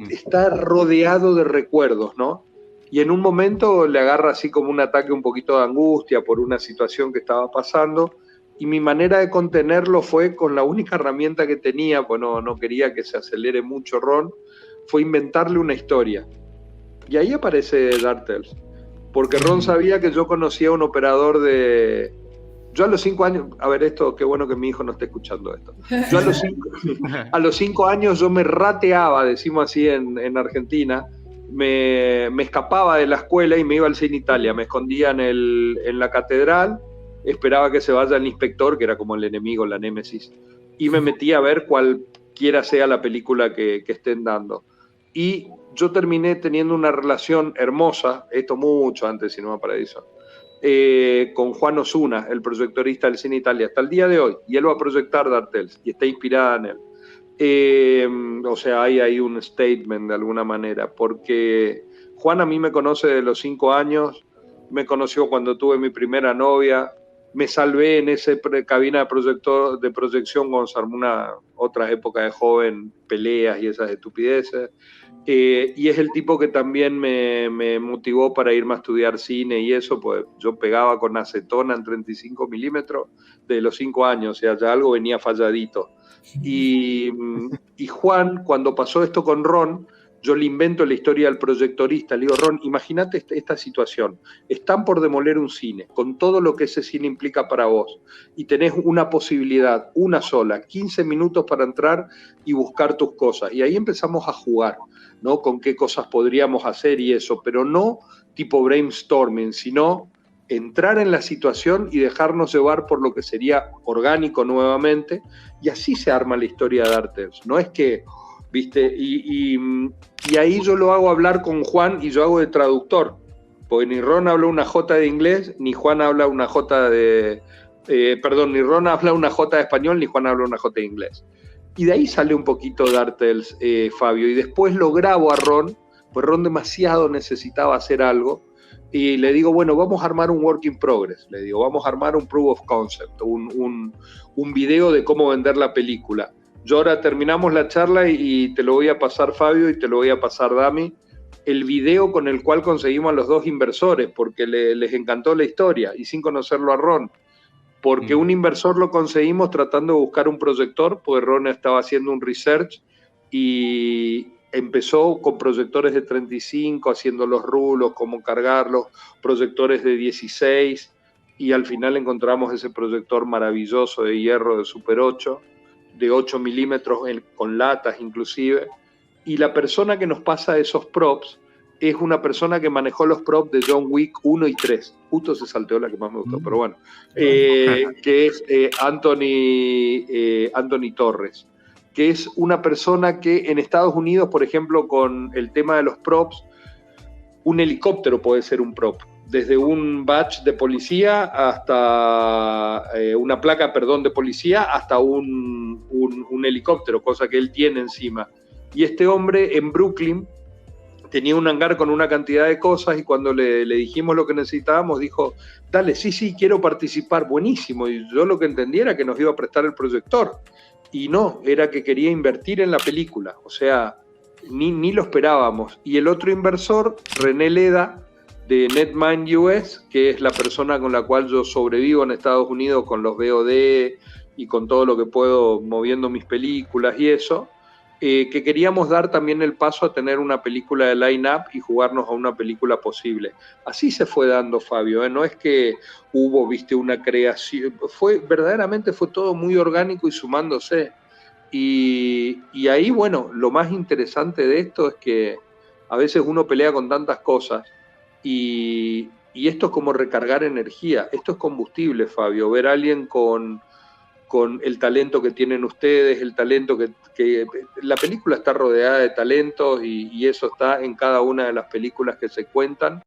está rodeado de recuerdos, ¿no? Y en un momento le agarra así como un ataque un poquito de angustia por una situación que estaba pasando, y mi manera de contenerlo fue con la única herramienta que tenía, pues no quería que se acelere mucho Ron, fue inventarle una historia. Y ahí aparece DuckTales, porque Ron sabía que yo conocía a un operador de... Yo a los 5 años, a ver esto, qué bueno que mi hijo no esté escuchando esto. Yo a los 5 años yo me rateaba, decimos así en Argentina, me escapaba de la escuela y me iba al Cine Italia, me escondía en la catedral, esperaba que se vaya el inspector, que era como el enemigo, la némesis, y me metía a ver cualquiera sea la película que estén dando. Y yo terminé teniendo una relación hermosa, esto mucho antes de Cinema Paradiso, con Juan Osuna, el proyectorista del Cine Italia, hasta el día de hoy, y él va a proyectar DuckTales, y está inspirada en él. O sea, hay ahí un statement de alguna manera, porque Juan a mí me conoce de los 5 años, me conoció cuando tuve mi primera novia, me salvé en esa cabina de proyección cuando se armó una otra época de joven, peleas y esas estupideces. Y es el tipo que también me motivó para irme a estudiar cine y eso, pues yo pegaba con acetona en 35 milímetros de los 5 años, o sea, ya algo venía falladito. Y Juan, cuando pasó esto con Ron, yo le invento la historia del proyectorista, le digo, Ron, imagínate esta situación, están por demoler un cine, con todo lo que ese cine implica para vos, y tenés una posibilidad, una sola, 15 minutos para entrar y buscar tus cosas, y ahí empezamos a jugar, ¿no? Con qué cosas podríamos hacer y eso, pero no tipo brainstorming, sino entrar en la situación y dejarnos llevar por lo que sería orgánico nuevamente, y así se arma la historia de DuckTales. No es que, ¿viste? Y ahí yo lo hago hablar con Juan y yo hago de traductor, porque ni Ron habla una J de inglés, ni Juan habla una J de... ni Ron habla una J de español, ni Juan habla una J de inglés. Y de ahí sale un poquito DuckTales, Fabio, y después lo grabo a Ron, pues Ron demasiado necesitaba hacer algo, y le digo, bueno, vamos a armar un work in progress, le digo, vamos a armar un proof of concept, un video de cómo vender la película. Yo ahora terminamos la charla y te lo voy a pasar, Fabio, y te lo voy a pasar, Dami, el video con el cual conseguimos a los 2 inversores, porque les encantó la historia, y sin conocerlo a Ron, porque un inversor lo conseguimos tratando de buscar un proyector, porque Ron estaba haciendo un research, y empezó con proyectores de 35, haciendo los rulos, cómo cargarlos, proyectores de 16, y al final encontramos ese proyector maravilloso de hierro de Super 8, de 8 milímetros con latas inclusive, y la persona que nos pasa esos props es una persona que manejó los props de John Wick 1 y 3, justo se salteó la que más me gustó, pero bueno, que es Anthony Torres, que es una persona que en Estados Unidos, por ejemplo, con el tema de los props, un helicóptero puede ser un prop, desde un badge de policía hasta una placa, de policía, hasta un helicóptero, cosa que él tiene encima. Y este hombre en Brooklyn tenía un hangar con una cantidad de cosas y cuando le dijimos lo que necesitábamos, dijo, dale, sí, quiero participar, buenísimo. Y yo lo que entendí era que nos iba a prestar el proyector. Y no, era que quería invertir en la película. O sea, ni lo esperábamos. Y el otro inversor, René Leda, de Netmind US, que es la persona con la cual yo sobrevivo en Estados Unidos con los VOD y con todo lo que puedo moviendo mis películas y eso, que queríamos dar también el paso a tener una película de line-up y jugarnos a una película posible. Así se fue dando, Fabio, no es que hubo, viste, una creación, verdaderamente fue todo muy orgánico y sumándose. Y ahí, bueno, lo más interesante de esto es que a veces uno pelea con tantas cosas y esto es como recargar energía, esto es combustible, Fabio, ver a alguien con el talento que tienen ustedes, el talento que la película está rodeada de talentos y eso está en cada una de las películas que se cuentan.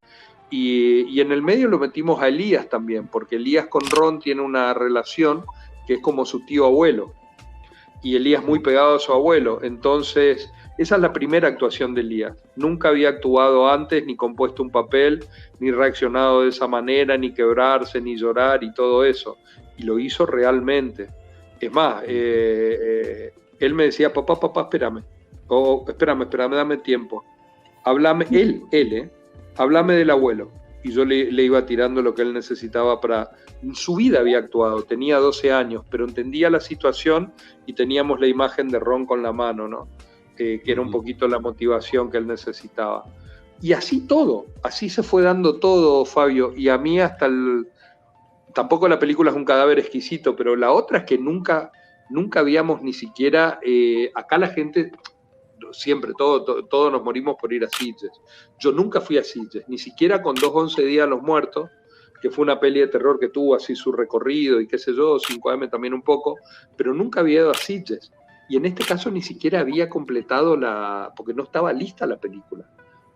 Y en el medio lo metimos a Elías también, porque Elías con Ron tiene una relación que es como su tío abuelo. y Elías muy pegado a su abuelo. Entonces, esa es la primera actuación de Elías. Nunca había actuado antes, ni compuesto un papel, ni reaccionado de esa manera, ni quebrarse, ni llorar y todo eso. Y lo hizo realmente. Es más, él me decía, papá, espérame. Espérame, dame tiempo. Háblame, háblame del abuelo. Y yo le iba tirando lo que él necesitaba para... En su vida había actuado, tenía 12 años, pero entendía la situación y teníamos la imagen de Ron con la mano, ¿no? Que era un poquito la motivación que él necesitaba. Y así todo, así se fue dando todo, Fabio, y a mí hasta tampoco la película es un cadáver exquisito, pero la otra es que nunca habíamos ni siquiera, acá la gente, siempre, todos nos morimos por ir a Sitges. Yo nunca fui a Sitges, ni siquiera con 2-11 días a los muertos, que fue una peli de terror que tuvo así su recorrido y qué sé yo, 5M también un poco, pero nunca había ido a Sitges. Y en este caso ni siquiera había completado porque no estaba lista la película.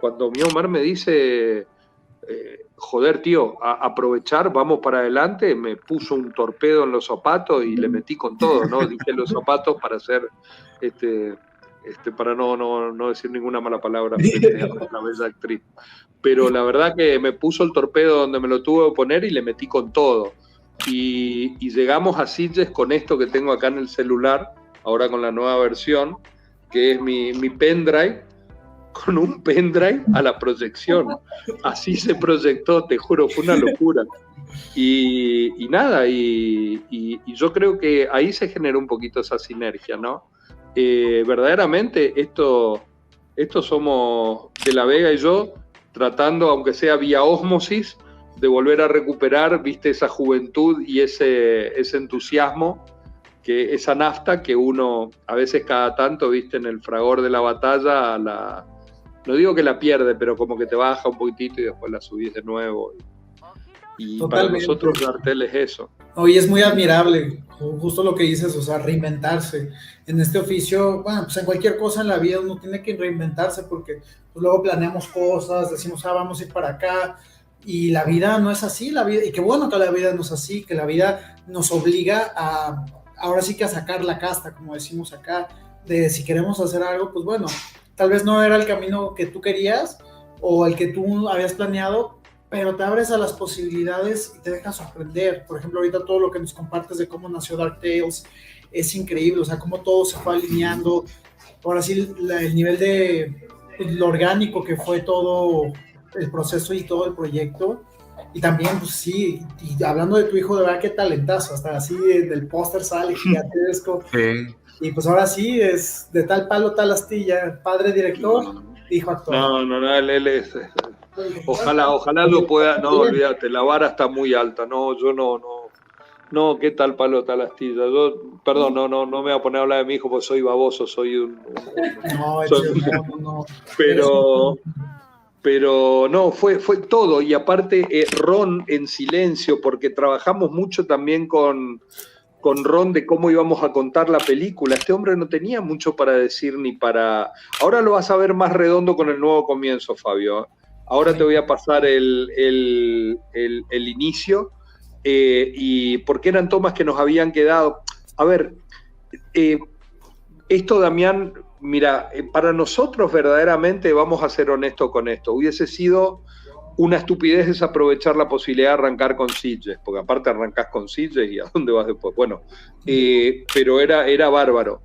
Cuando mi Omar me dice, joder tío, aprovechar, vamos para adelante, me puso un torpedo en los zapatos y le metí con todo, ¿no? Dije los zapatos para hacer, para no decir ninguna mala palabra frente a la bella actriz. Pero la verdad que me puso el torpedo donde me lo tuve que poner y le metí con todo. Y llegamos a Sitges con esto que tengo acá en el celular, ahora con la nueva versión, que es mi pendrive, con un pendrive a la proyección. Así se proyectó, te juro, fue una locura. Y nada, y yo creo que ahí se generó un poquito esa sinergia, ¿no? Verdaderamente esto somos De la Vega y yo, tratando, aunque sea vía ósmosis, de volver a recuperar, viste, esa juventud y ese entusiasmo, esa nafta que uno a veces cada tanto, viste, en el fragor de la batalla, no digo que la pierde, pero como que te baja un poquitito y después la subís de nuevo. Y para nosotros Dartel es eso. Hoy es muy admirable, justo lo que dices, o sea, reinventarse. En este oficio, bueno, pues en cualquier cosa en la vida uno tiene que reinventarse porque pues, luego planeamos cosas, decimos, vamos a ir para acá, y la vida no es así, y qué bueno que la vida no es así, que la vida nos obliga ahora sí que a sacar la casta, como decimos acá, de si queremos hacer algo, pues bueno, tal vez no era el camino que tú querías o el que tú habías planeado, pero te abres a las posibilidades y te dejas sorprender. Por ejemplo, ahorita todo lo que nos compartes de cómo nació Dark Tales es increíble, o sea, cómo todo se fue alineando, ahora sí el nivel de lo orgánico que fue todo el proceso y todo el proyecto. Y también, pues sí, y hablando de tu hijo, de verdad, qué talentazo, hasta así del póster sale gigantesco. Sí. Y pues ahora sí, es de tal palo, tal astilla, padre director, hijo actor. No, él es... Ojalá lo pueda, no, olvídate, la vara está muy alta, no, yo no, qué tal palo, tal astilla, yo, perdón, no me voy a poner a hablar de mi hijo porque soy baboso, soy un No. Pero no, fue todo, y aparte Ron en silencio, porque trabajamos mucho también con Ron de cómo íbamos a contar la película. Este hombre no tenía mucho para decir ni para... Ahora lo vas a ver más redondo con el nuevo comienzo, Fabio. Ahora te voy a pasar el inicio, y porque eran tomas que nos habían quedado. A ver, esto, Damián, mira, para nosotros verdaderamente, vamos a ser honestos con esto, hubiese sido una estupidez desaprovechar la posibilidad de arrancar con Sitges, porque aparte arrancás con Sitges y ¿a dónde vas después? Bueno, pero era bárbaro.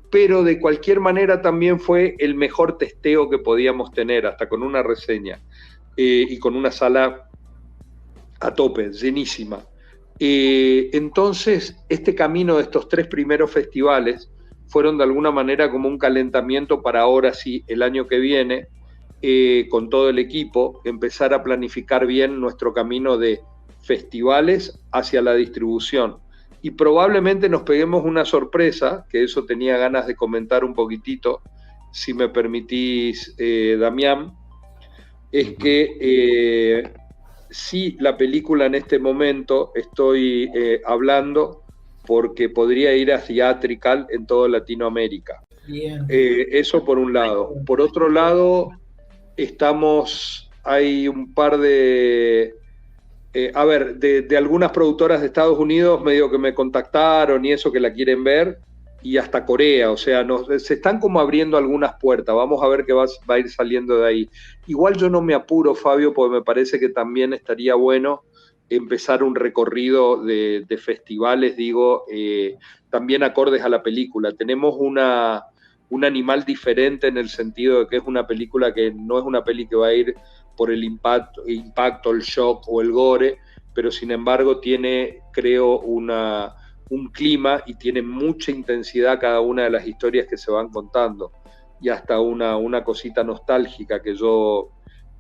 Pero de cualquier manera también fue el mejor testeo que podíamos tener, hasta con una reseña, y con una sala a tope, llenísima. Entonces, este camino de estos 3 primeros festivales fueron de alguna manera como un calentamiento para ahora sí, el año que viene, con todo el equipo, empezar a planificar bien nuestro camino de festivales hacia la distribución. Y probablemente nos peguemos una sorpresa, que eso tenía ganas de comentar un poquitito, si me permitís, Damián, es que sí, la película en este momento estoy hablando porque podría ir a theatrical en toda Latinoamérica. Bien. Eso por un lado. Por otro lado, hay un par de... de algunas productoras de Estados Unidos medio que me contactaron y eso, que la quieren ver, y hasta Corea, o sea, se están como abriendo algunas puertas, vamos a ver qué va a ir saliendo de ahí. Igual yo no me apuro, Fabio, porque me parece que también estaría bueno empezar un recorrido de festivales, digo, también acordes a la película. Tenemos un animal diferente en el sentido de que es una película que no es una peli que va a ir por el impacto, el shock o el gore, pero sin embargo tiene, creo, un clima y tiene mucha intensidad cada una de las historias que se van contando, y hasta una cosita nostálgica que yo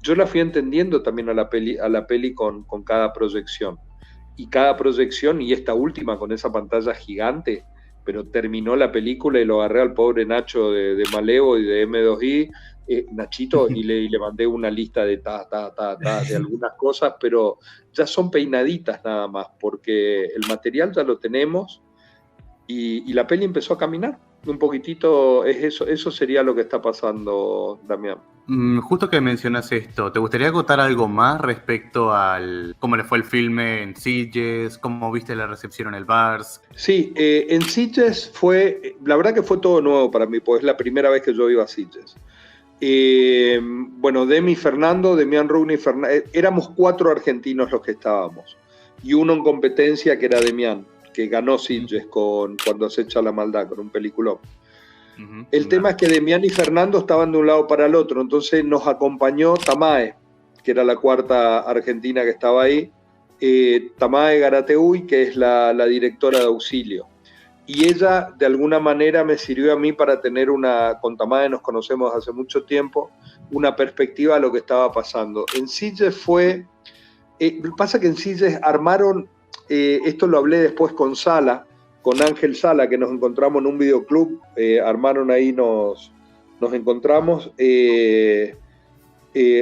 la fui entendiendo también a la peli con cada proyección. Y cada proyección, y esta última con esa pantalla gigante, pero terminó la película y lo agarré al pobre Nacho de Malevo y de M2I, Nachito, y le mandé una lista de de algunas cosas, pero ya son peinaditas nada más, porque el material ya lo tenemos y la peli empezó a caminar. Un poquitito es eso sería lo que está pasando, Damián. Justo que mencionas esto, ¿te gustaría acotar algo más respecto al cómo le fue el filme en Sitges, cómo viste la recepción en el Vars? Sí, en Sitges la verdad que fue todo nuevo para mí, pues es la primera vez que yo iba a Sitges. Bueno, Demi Fernando, Demián Rugni, éramos 4 argentinos los que estábamos, y uno en competencia que era Demián, que ganó Sitges Cuando acecha la maldad, con un peliculón. El tema es que Demián y Fernando estaban de un lado para el otro, entonces nos acompañó Tamae, que era la 4ª argentina que estaba ahí, Tamae Garategui, que es la directora de auxilio. Y ella, de alguna manera, me sirvió a mí para tener con Tamae nos conocemos hace mucho tiempo, una perspectiva de lo que estaba pasando. En Sitges pasa que en Sitges armaron, esto lo hablé después con Ángel Sala, que nos encontramos en un videoclub, armaron ahí, nos encontramos,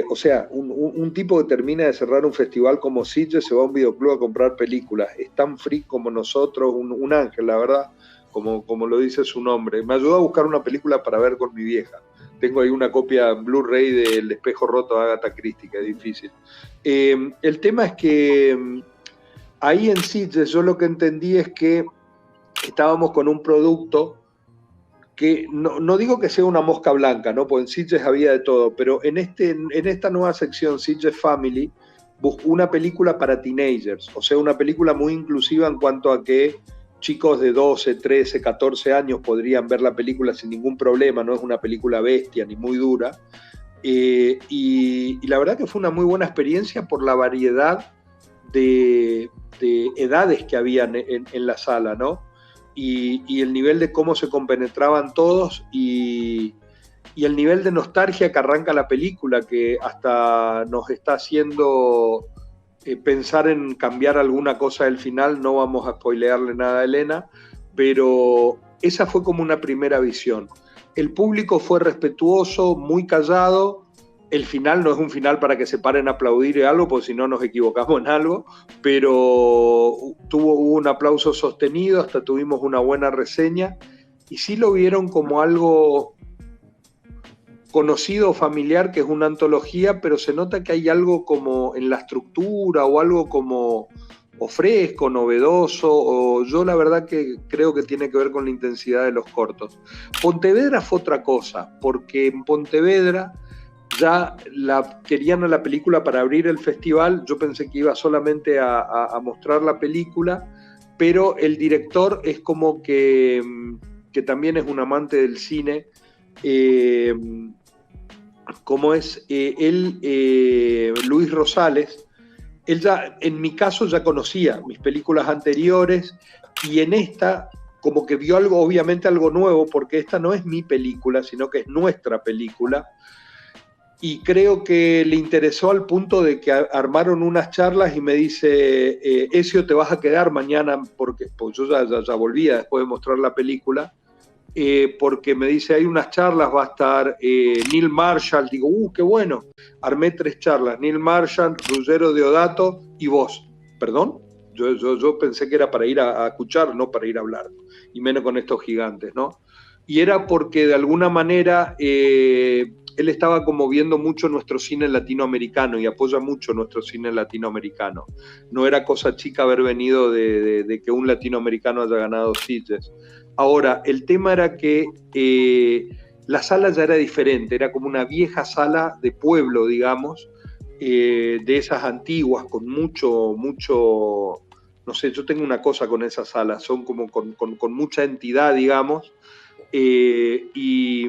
o sea, un tipo que termina de cerrar un festival como Sitges se va a un videoclub a comprar películas, es tan freak como nosotros, un ángel, la verdad, como lo dice su nombre. Me ayudó a buscar una película para ver con mi vieja. Tengo ahí una copia en Blu-ray del Espejo Roto de Agatha Christie, que es difícil. El tema es que ahí en Sitges yo lo que entendí es que estábamos con un producto que no digo que sea una mosca blanca, ¿no? Porque en Sitges había de todo, pero en esta nueva sección, Sitges Family, buscó una película para teenagers, o sea, una película muy inclusiva en cuanto a que chicos de 12, 13, 14 años podrían ver la película sin ningún problema, no es una película bestia ni muy dura, y la verdad que fue una muy buena experiencia por la variedad de edades que habían en la sala, ¿no? Y el nivel de cómo se compenetraban todos y el nivel de nostalgia que arranca la película, que hasta nos está haciendo pensar en cambiar alguna cosa del final. No vamos a spoilearle nada a Elena, pero esa fue como una primera visión. El público fue respetuoso, muy callado. El final no es un final para que se paren a aplaudir algo, porque si no nos equivocamos en algo, pero hubo un aplauso sostenido, hasta tuvimos una buena reseña, y sí lo vieron como algo conocido, familiar, que es una antología, pero se nota que hay algo como en la estructura o algo como o fresco, novedoso, o yo la verdad que creo que tiene que ver con la intensidad de los cortos. Pontevedra fue otra cosa, porque en Pontevedra ya querían a la película para abrir el festival. Yo pensé que iba solamente a mostrar la película, pero el director es como que también es un amante del cine, como es Luis Rosales. Él ya, en mi caso, ya conocía mis películas anteriores, y en esta como que vio algo, obviamente algo nuevo, porque esta no es mi película, sino que es nuestra película. Y creo que le interesó al punto de que armaron unas charlas y me dice, Ezio, te vas a quedar mañana, porque pues yo ya volvía después de mostrar la película, porque me dice, hay unas charlas, va a estar Neil Marshall. Digo, qué bueno. Armé 3 charlas, Neil Marshall, Ruggero Deodato y vos. ¿Perdón? Yo pensé que era para ir a escuchar, no para ir a hablar, y menos con estos gigantes, ¿no? Y era porque de alguna manera él estaba como viendo mucho nuestro cine latinoamericano y apoya mucho nuestro cine latinoamericano. No era cosa chica haber venido de que un latinoamericano haya ganado Sitges. Ahora, el tema era que la sala ya era diferente, era como una vieja sala de pueblo, digamos, de esas antiguas, con mucho, no sé, yo tengo una cosa con esas salas, son como con mucha entidad, digamos, y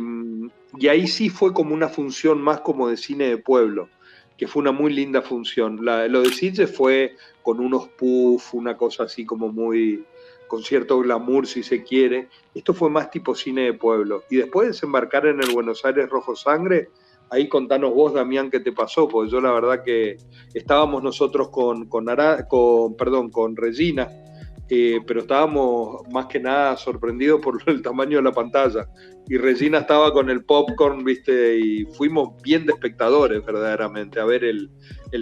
ahí sí fue como una función más como de cine de pueblo, que fue una muy linda función. Lo de Sitges fue con unos puffs, una cosa así como muy, con cierto glamour si se quiere. Esto fue más tipo cine de pueblo. Y después de desembarcar en el Buenos Aires Rojo Sangre, ahí contanos vos, Damián, qué te pasó, porque yo la verdad que estábamos nosotros con Regina, pero estábamos más que nada sorprendidos por el tamaño de la pantalla. Y Regina estaba con el popcorn, ¿viste? Y fuimos bien de espectadores, verdaderamente, a ver el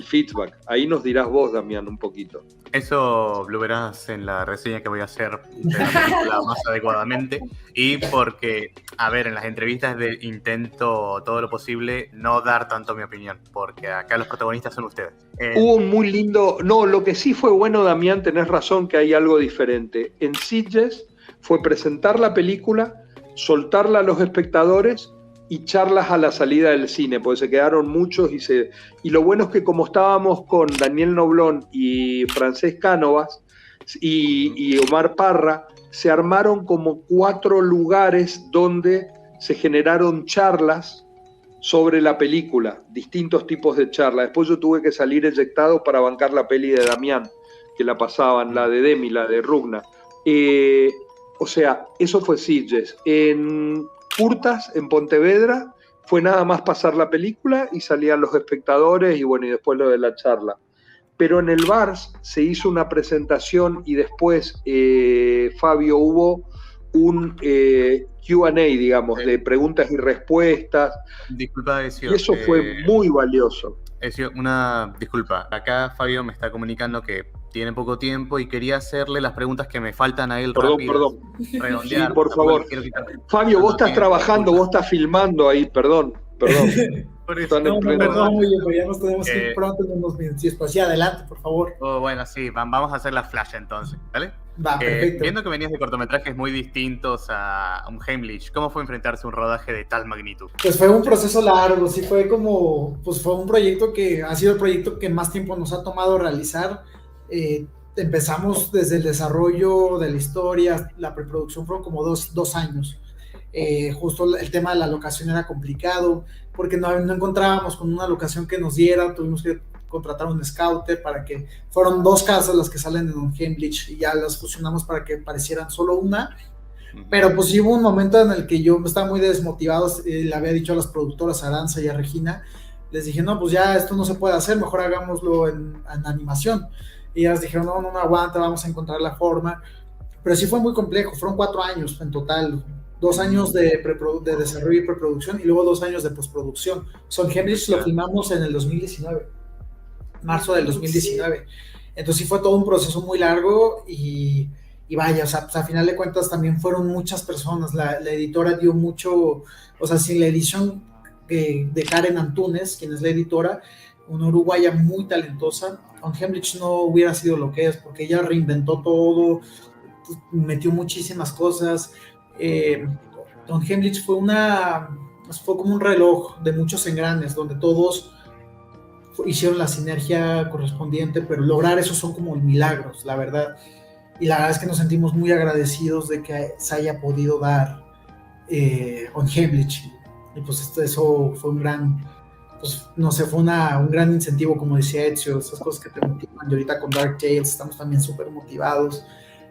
feedback. Ahí nos dirás vos, Damián, un poquito. Eso lo verás en la reseña que voy a hacer de la película más adecuadamente. Y porque, a ver, en las entrevistas intento todo lo posible no dar tanto mi opinión, porque acá los protagonistas son ustedes. Hubo un muy lindo... No, lo que sí fue bueno, Damián, tenés razón que hay algo diferente. En Sitges fue presentar la película, soltarla a los espectadores y charlas a la salida del cine, porque se quedaron muchos y lo bueno es que como estábamos con Daniel Noblón y Francés Cánovas y Omar Parra, se armaron como 4 lugares donde se generaron charlas sobre la película, distintos tipos de charlas. Después yo tuve que salir eyectado para bancar la peli de Damián, que la pasaban, la de Demi, la de Rugna. O sea, eso fue Sitges. En Curtas, en Pontevedra, fue nada más pasar la película y salían los espectadores y bueno, y después lo de la charla. Pero en el Vars se hizo una presentación y después, Fabio, hubo un Q&A, digamos, de preguntas y respuestas. Disculpa, Ezio, y eso fue muy valioso. Ezio, una disculpa. Acá Fabio me está comunicando que tiene poco tiempo y quería hacerle las preguntas que me faltan a él. Perdón. Redondear, sí, por favor. Fabio, vos estás trabajando, vos estás filmando ahí, perdón. No, muy bien, ya nos tenemos que ir pronto en unos minutos. Sí, adelante, por favor. Bueno, sí, vamos a hacer la flash entonces, ¿vale? Va, perfecto. Viendo que venías de cortometrajes muy distintos a un Heimlich, ¿cómo fue enfrentarse a un rodaje de tal magnitud? Pues fue un proceso largo, sí fue como, pues fue un proyecto que ha sido el proyecto que más tiempo nos ha tomado realizar. Empezamos desde el desarrollo de la historia, la preproducción fueron como dos años. Justo el tema de la locación era complicado porque no encontrábamos con una locación que nos diera, tuvimos que contratar un scouter para que fueron 2 casas las que salen en un Heimlich y ya las fusionamos para que parecieran solo una, pero pues sí hubo un momento en el que yo estaba muy desmotivado, le había dicho a las productoras, a Aranza y a Regina, les dije, no, pues ya esto no se puede hacer, mejor hagámoslo en animación, y ellas dijeron, no aguanta, vamos a encontrar la forma, pero sí fue muy complejo, fueron 4 años en total, 2 años de desarrollo y preproducción y luego 2 años de postproducción. Son Heimlich lo filmamos en el 2019, marzo del 2019. Entonces sí fue todo un proceso muy largo y vaya, o sea, pues a final de cuentas también fueron muchas personas. La editora dio mucho, o sea, sin la edición de Karen Antunes, quien es la editora, una uruguaya muy talentosa, con Heimlich no hubiera sido lo que es, porque ella reinventó todo, metió muchísimas cosas. Don Heimlich fue como un reloj de muchos engranes donde todos hicieron la sinergia correspondiente, pero lograr eso son como milagros, la verdad, y la verdad es que nos sentimos muy agradecidos de que se haya podido dar Don Heimlich, y pues eso fue un gran, pues no sé, fue un gran incentivo, como decía Ezio, esas cosas que te motivan, y ahorita con Dark Tales estamos también súper motivados,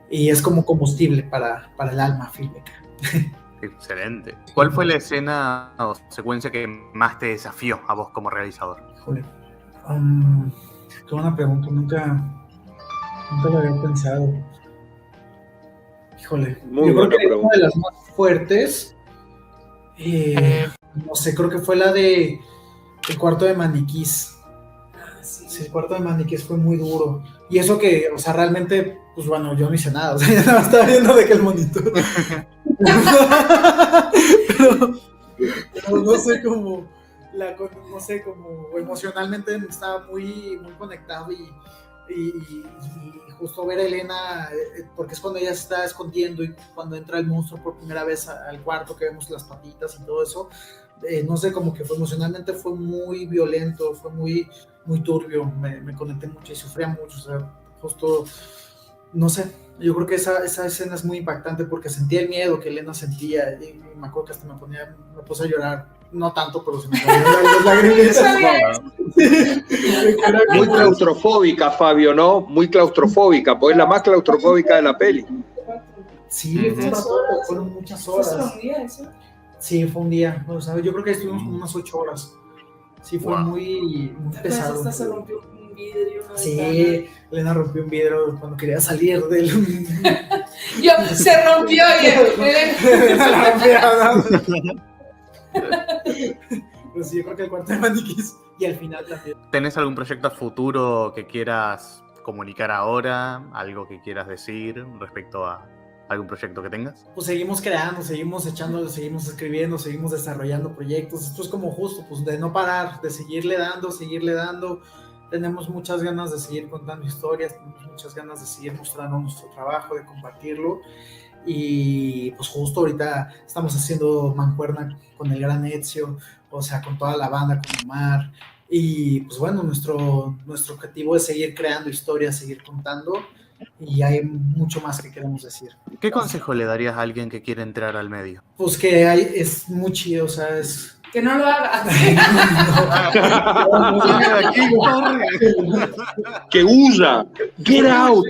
y es como combustible para el alma fílmica. Excelente. ¿Cuál fue la escena o secuencia que más te desafió a vos como realizador? Híjole, qué buena pregunta, nunca lo había pensado. Híjole, muy yo creo que pregunta. una de las más fuertes, no sé, creo que fue la de el cuarto de maniquís. Sí, el cuarto de maniquís fue muy duro. Y eso que, o sea, realmente, pues bueno, yo no hice nada, o sea, ya nada, estaba viendo de que el monitor. pero no sé cómo, no sé, como emocionalmente estaba muy, muy conectado y y justo ver a Elena, porque es cuando ella se está escondiendo y cuando entra el monstruo por primera vez al cuarto, que vemos las patitas y todo eso, no sé, como que emocionalmente fue muy violento, fue muy, muy turbio, me conecté mucho y sufría mucho, o sea, justo, no sé, yo creo que esa escena es muy impactante porque sentía el miedo que Elena sentía y me acuerdo que hasta me puse a llorar, no tanto, pero se me cayeron las lágrimas. Muy claustrofóbica, Fabio, ¿no? Muy claustrofóbica, pues es la más claustrofóbica de la peli. Sí, fueron muchas horas. ¿Fue un día eso? Sí, fue un día, o sea, yo creo que estuvimos como unas 8 horas. Sí, fue muy pesado. Hasta se rompió un vidrio. Sí, Elena rompió un vidrio cuando quería salir del... Se rompió Pues sí, yo creo que el cuarto de maniquís y al final también. ¿Tenés algún proyecto a futuro que quieras comunicar ahora? ¿Algo que quieras decir respecto a algún proyecto que tengas? Pues seguimos creando, seguimos echándole, seguimos escribiendo, seguimos desarrollando proyectos. Esto es como justo, pues de no parar, de seguirle dando. Tenemos muchas ganas de seguir contando historias, tenemos muchas ganas de seguir mostrando nuestro trabajo, de compartirlo. Y pues justo ahorita estamos haciendo mancuerna con el gran Ezio, o sea, con toda la banda, con Omar. Y pues bueno, nuestro objetivo es seguir creando historias, seguir contando. Y hay mucho más que queremos decir. ¿Qué consejo le darías a alguien que quiere entrar al medio? Pues que es muy chido, o sea, es... Que no lo haga. Que huya. Get out.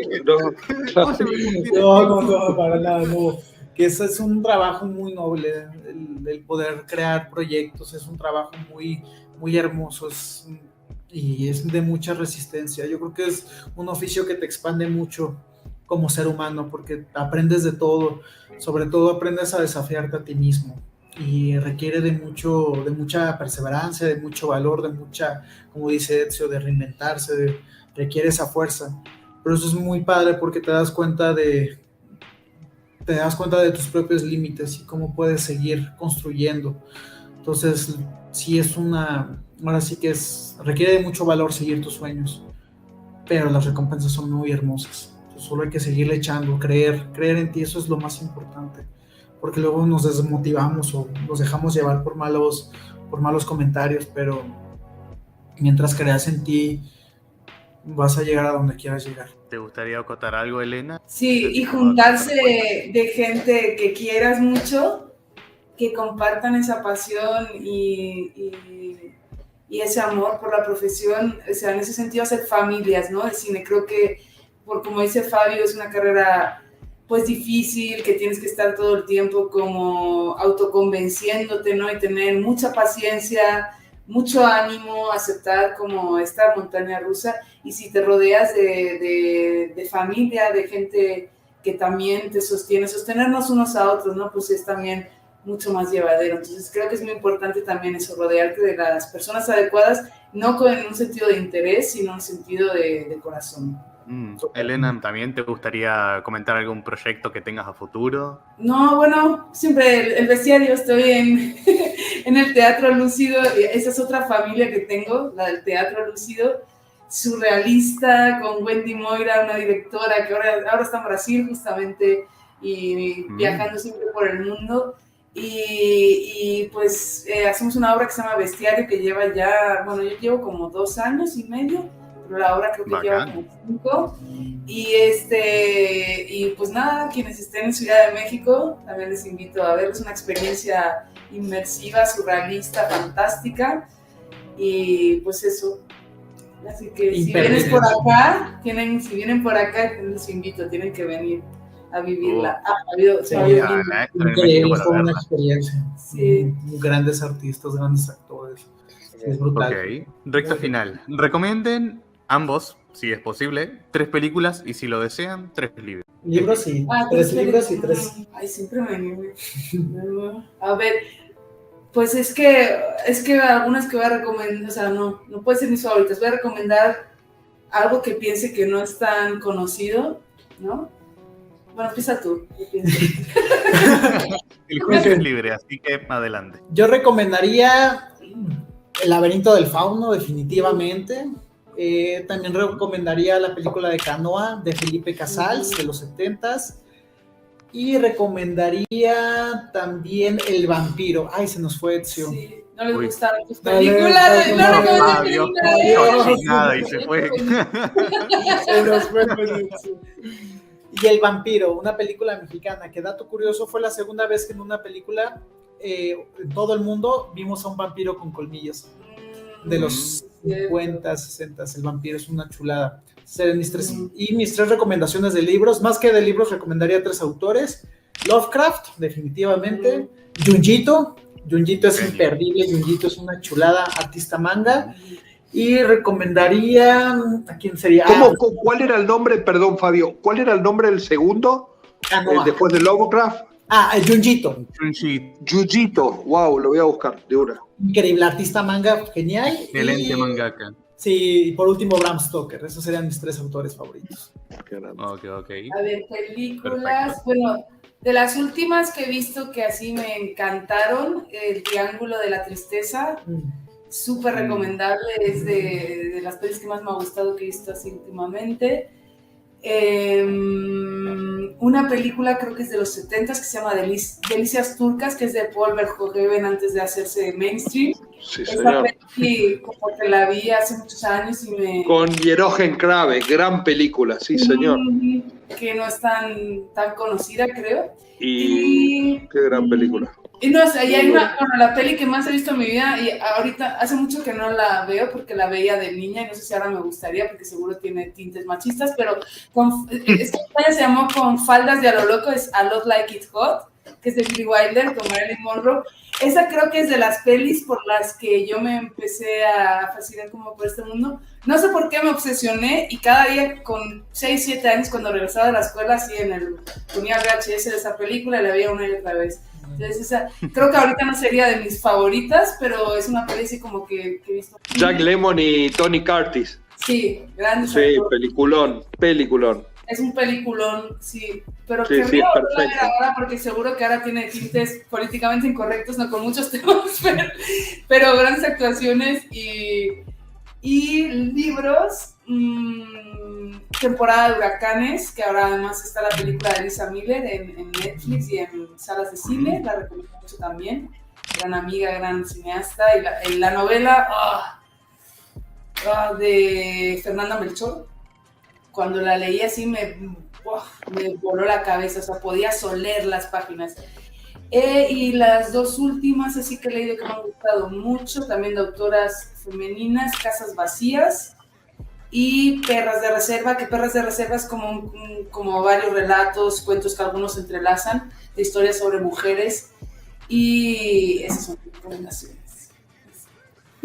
No, para nada, no. Que eso es un trabajo muy noble, el poder crear proyectos, es un trabajo muy, muy hermoso, y es de mucha resistencia. Yo creo que es un oficio que te expande mucho como ser humano, porque aprendes de todo, sobre todo aprendes a desafiarte a ti mismo, y requiere de mucha perseverancia, de mucho valor, de mucha, como dice Ezio, de reinventarse, requiere esa fuerza. Pero eso es muy padre porque te das cuenta de tus propios límites y cómo puedes seguir construyendo. Entonces, sí ahora sí que requiere de mucho valor seguir tus sueños, pero las recompensas son muy hermosas. Entonces, solo hay que seguirle echando, creer en ti, eso es lo más importante, porque luego nos desmotivamos o nos dejamos llevar por malos comentarios, pero mientras creas en ti, vas a llegar a donde quieras llegar. ¿Te gustaría acotar algo, Elena? Sí, y juntarse de gente que quieras mucho, que compartan esa pasión y ese amor por la profesión, o sea, en ese sentido hacer familias, ¿no? El cine, creo que, como dice Fabio, es una carrera pues difícil, que tienes que estar todo el tiempo como autoconvenciéndote, ¿no? Y tener mucha paciencia, mucho ánimo, aceptar como esta montaña rusa. Y si te rodeas de familia, de gente que también te sostiene, sostenernos unos a otros, ¿no? Pues es también mucho más llevadero. Entonces creo que es muy importante también eso, rodearte de las personas adecuadas, no en un sentido de interés, sino en un sentido de corazón. Elena, ¿también te gustaría comentar algún proyecto que tengas a futuro? No, bueno, siempre el bestiario, estoy en el Teatro Lúcido, esa es otra familia que tengo, la del Teatro Lúcido, surrealista, con Wendy Moira, una directora que ahora está en Brasil justamente y viajando siempre por el mundo. Y pues hacemos una obra que se llama Bestiario, que lleva ya, bueno, yo llevo como 2 años y medio, pero la obra creo que lleva como 5. Y pues nada, quienes estén en Ciudad de México, también les invito a ver, es una experiencia inmersiva, surrealista, fantástica, y pues eso. Así que si vienen por acá, les invito, tienen que venir a vivirla. Fue una experiencia. Sí. Grandes artistas, grandes actores. Es brutal. Ok, recta final. Recomienden ambos, si es posible, 3 películas y si lo desean, 3 libros. Libros sí, 3 libros y 3. Ay, siempre me... A ver, pues es que algunas que voy a recomendar, o sea, no puede ser mis favoritas, voy a recomendar algo que piense que no es tan conocido, ¿no? Bueno, empieza tú. El juicio es libre, así que adelante. Yo recomendaría El laberinto del fauno, definitivamente. También recomendaría la película de Canoa, de Felipe Casals, de los 70s. Y recomendaría también El vampiro. Ay, se nos fue Ezio. Sí, no les Uy. gustaron tus películas. No, No recomendé Fabio, películas. nada y se fue. Se nos fue Ezio. Y El vampiro, una película mexicana, que dato curioso, fue la segunda vez que en una película en todo el mundo vimos a un vampiro con colmillos. De los 50, 60, el vampiro es una chulada. Mis tres recomendaciones de libros, más que de libros, recomendaría 3 autores. Lovecraft, definitivamente. Junjito es imperdible, Junjito es una chulada, artista manga. Y recomendaría, ¿a quién sería? ¿Cuál era el nombre, perdón Fabio, cuál era el nombre del segundo? Después de Lovecraft. Junjito. Junjito, wow, lo voy a buscar de una. Increíble, artista manga, genial. Excelente mangaka. Sí, y por último Bram Stoker. Esos serían mis 3 autores favoritos. Ok. A ver, películas. Perfecto. Bueno, de las últimas que he visto que así me encantaron, El Triángulo de la Tristeza. Súper recomendable, es de las pelis que más me ha gustado que he visto así últimamente. Una película creo que es de los 70s que se llama Delicias Turcas, que es de Paul Verhoeven antes de hacerse mainstream. Sí, Esa señor. peli como que la vi hace muchos años y me... Con Jeroen Krabbe, gran película, sí señor. Que no es tan conocida, creo. Y qué gran película. Y no, o sea, y hay la peli que más he visto en mi vida, y ahorita hace mucho que no la veo porque la veía de niña y no sé si ahora me gustaría porque seguro tiene tintes machistas, pero esta peli se llamó Con faldas de a lo loco, es A Lot Like It Hot, que es de Billy Wilder con Marilyn Monroe. Esa creo que es de las pelis por las que yo me empecé a fascinar como por este mundo. No sé por qué me obsesioné y cada día con 6, 7 años cuando regresaba de la escuela así ponía VHS de esa película y la veía una y otra vez. Entonces esa, creo que ahorita no sería de mis favoritas, pero es una peli así como que he visto. Jack Lemmon y Tony Curtis. Sí, grandes Sí, actores. peliculón. Es un peliculón, sí, pero Sí, querría sí, volverla a ver perfecto. ahora porque seguro que ahora tiene tintes políticamente incorrectos, no con muchos temas, pero grandes actuaciones y libros. Temporada de huracanes, que ahora además está la película de Lisa Miller en Netflix y en salas de cine, la recomiendo mucho también. Gran amiga, gran cineasta. Y la novela de Fernanda Melchor, cuando la leí así me voló la cabeza, o sea, podía oler las páginas. Y las 2 últimas así que he leído que me han gustado mucho, también de autoras femeninas, Casas Vacías y Perras de Reserva, que Perras de Reserva es como varios relatos, cuentos que algunos se entrelazan, de historias sobre mujeres, y esas son mis recomendaciones.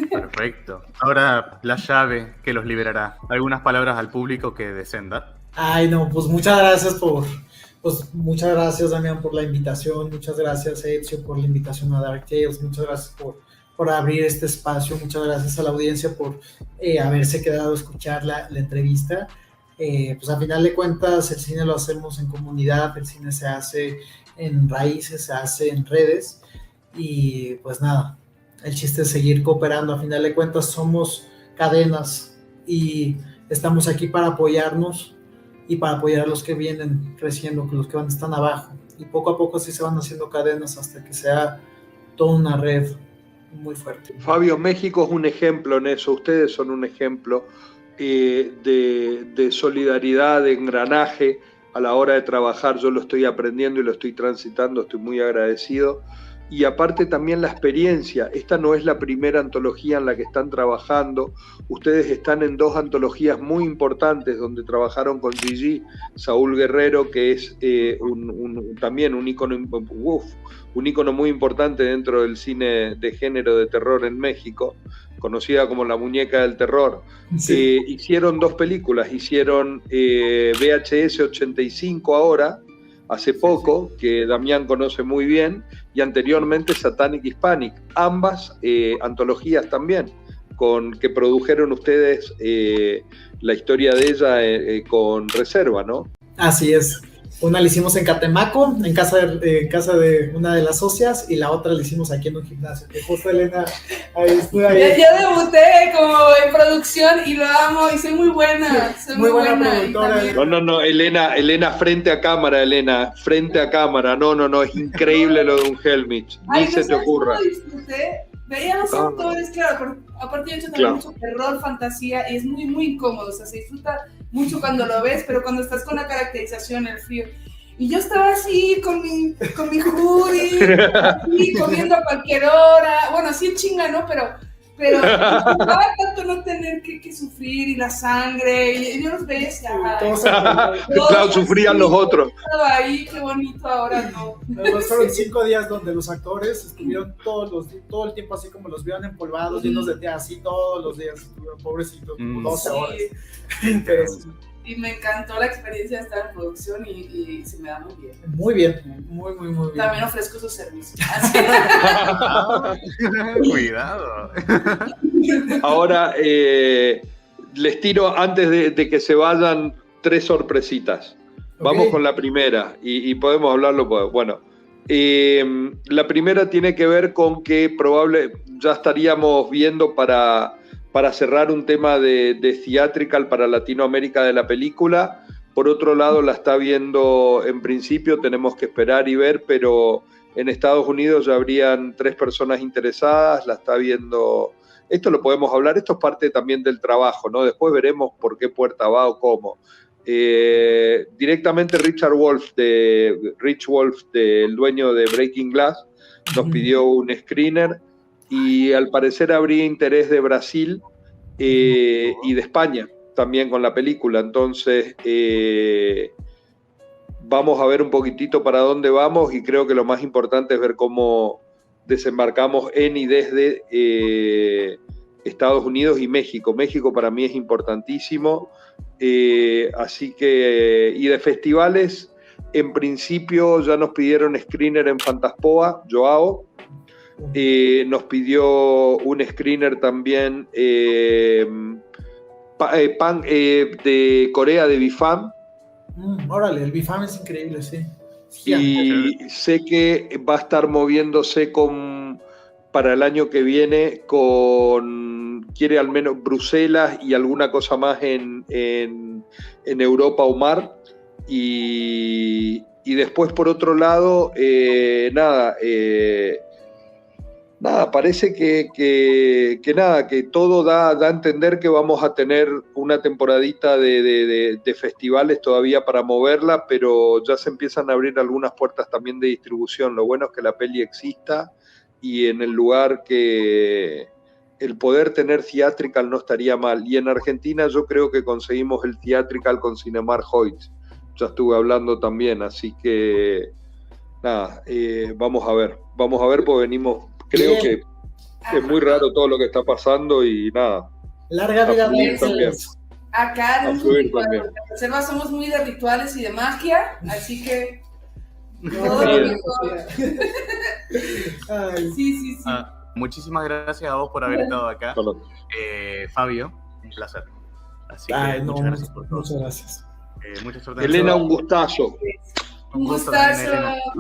Perfecto. Ahora la llave que los liberará. ¿Algunas palabras al público que deseen dar? Ay, no, pues muchas gracias muchas gracias, Damián, por la invitación, muchas gracias, Ezio, por la invitación a Dark Tales, muchas gracias por abrir este espacio, muchas gracias a la audiencia por haberse quedado a escuchar la entrevista. Pues a final de cuentas el cine lo hacemos en comunidad, el cine se hace en raíces, se hace en redes y pues nada, el chiste es seguir cooperando. A final de cuentas somos cadenas y estamos aquí para apoyarnos y para apoyar a los que vienen creciendo, los que están abajo, y poco a poco así se van haciendo cadenas hasta que sea toda una red muy fuerte. Fabio, México es un ejemplo en eso, ustedes son un ejemplo de solidaridad, de engranaje a la hora de trabajar. Yo lo estoy aprendiendo y lo estoy transitando, estoy muy agradecido. Y aparte también la experiencia, esta no es la primera antología en la que están trabajando, ustedes están en 2 antologías muy importantes donde trabajaron con Gigi, Saúl Guerrero, que es también un ícono muy importante dentro del cine de género de terror en México, conocida como La Muñeca del Terror. Sí. Hicieron 2 películas, hicieron VHS 85 ahora, hace poco, que Damián conoce muy bien, y anteriormente Satanic Hispanic, ambas antologías también, que produjeron ustedes la historia de ella con Reserva, ¿no? Así es. Una la hicimos en Catemaco, en casa de una de las socias, y la otra la hicimos aquí en un gimnasio. Que justo Elena, ahí estuve ahí. Yo debuté como en producción y lo amo y soy muy buena. Soy muy buena productora. No, Elena, frente a cámara, Elena, frente a cámara. No, es increíble lo de un Helmich. Ni se te ocurra. Veía a los actores, claro, aparte yo he hecho también mucho terror, fantasía, y es muy, muy incómodo, o sea, se disfruta mucho cuando lo ves, pero cuando estás con la caracterización, el frío. Y yo estaba así, con mi hoodie, así, comiendo a cualquier hora, bueno, así en chinga, ¿no? Pero disfrutaba tanto no tener que sufrir, y la sangre, y yo los veía, claro, sufrían los otros. Estaba ahí, qué bonito, ahora no. Fueron 5 días donde los actores estuvieron todo el tiempo así como los vieron empolvados, llenos de té, así todos los días, pobrecitos, 12 horas. Pero, y me encantó la experiencia de estar en producción y se me da muy bien. Muy bien, muy bien. También ofrezco sus servicios. Cuidado. Ahora, les tiro, antes de que se vayan, 3 sorpresitas. Vamos con la primera y podemos hablarlo. Bueno, la primera tiene que ver con que ya estaríamos viendo para cerrar un tema de theatrical para Latinoamérica de la película. Por otro lado, la está viendo, en principio tenemos que esperar y ver, pero en Estados Unidos ya habrían 3 personas interesadas, la está viendo. Esto lo podemos hablar, esto es parte también del trabajo, ¿no? Después veremos por qué puerta va o cómo. Directamente Rich Wolf, el dueño de Breaking Glass, nos pidió un screener, y al parecer habría interés de Brasil y de España también con la película. Entonces vamos a ver un poquitito para dónde vamos, y creo que lo más importante es ver cómo desembarcamos en y desde Estados Unidos y México. México para mí es importantísimo, así que, y de festivales, en principio ya nos pidieron screener en Fantaspoa, Joao. Nos pidió un screener también de Corea, de Bifam. Órale, el Bifam es increíble, sí. Y sé que va a estar moviéndose para el año que viene quiere al menos Bruselas y alguna cosa más en Europa o Mar. Y después, por otro lado, parece que todo da a entender que vamos a tener una temporadita de festivales todavía para moverla, pero ya se empiezan a abrir algunas puertas también de distribución. Lo bueno es que la peli exista, y en el lugar que el poder tener theatrical no estaría mal. Y en Argentina yo creo que conseguimos el theatrical con Cinemark Hoyt. Ya estuve hablando también, así que vamos a ver, porque venimos. Creo que es muy raro todo lo que está pasando y nada. Larga vida de también. Acá en Reserva somos muy de rituales y de magia, así que todo lo mejor. Sí. Muchísimas gracias a vos por haber estado acá. Fabio, un placer. Así que muchas gracias por todo. Muchas gracias. Mucha suerte. Elena, un gustazo. Un gustazo.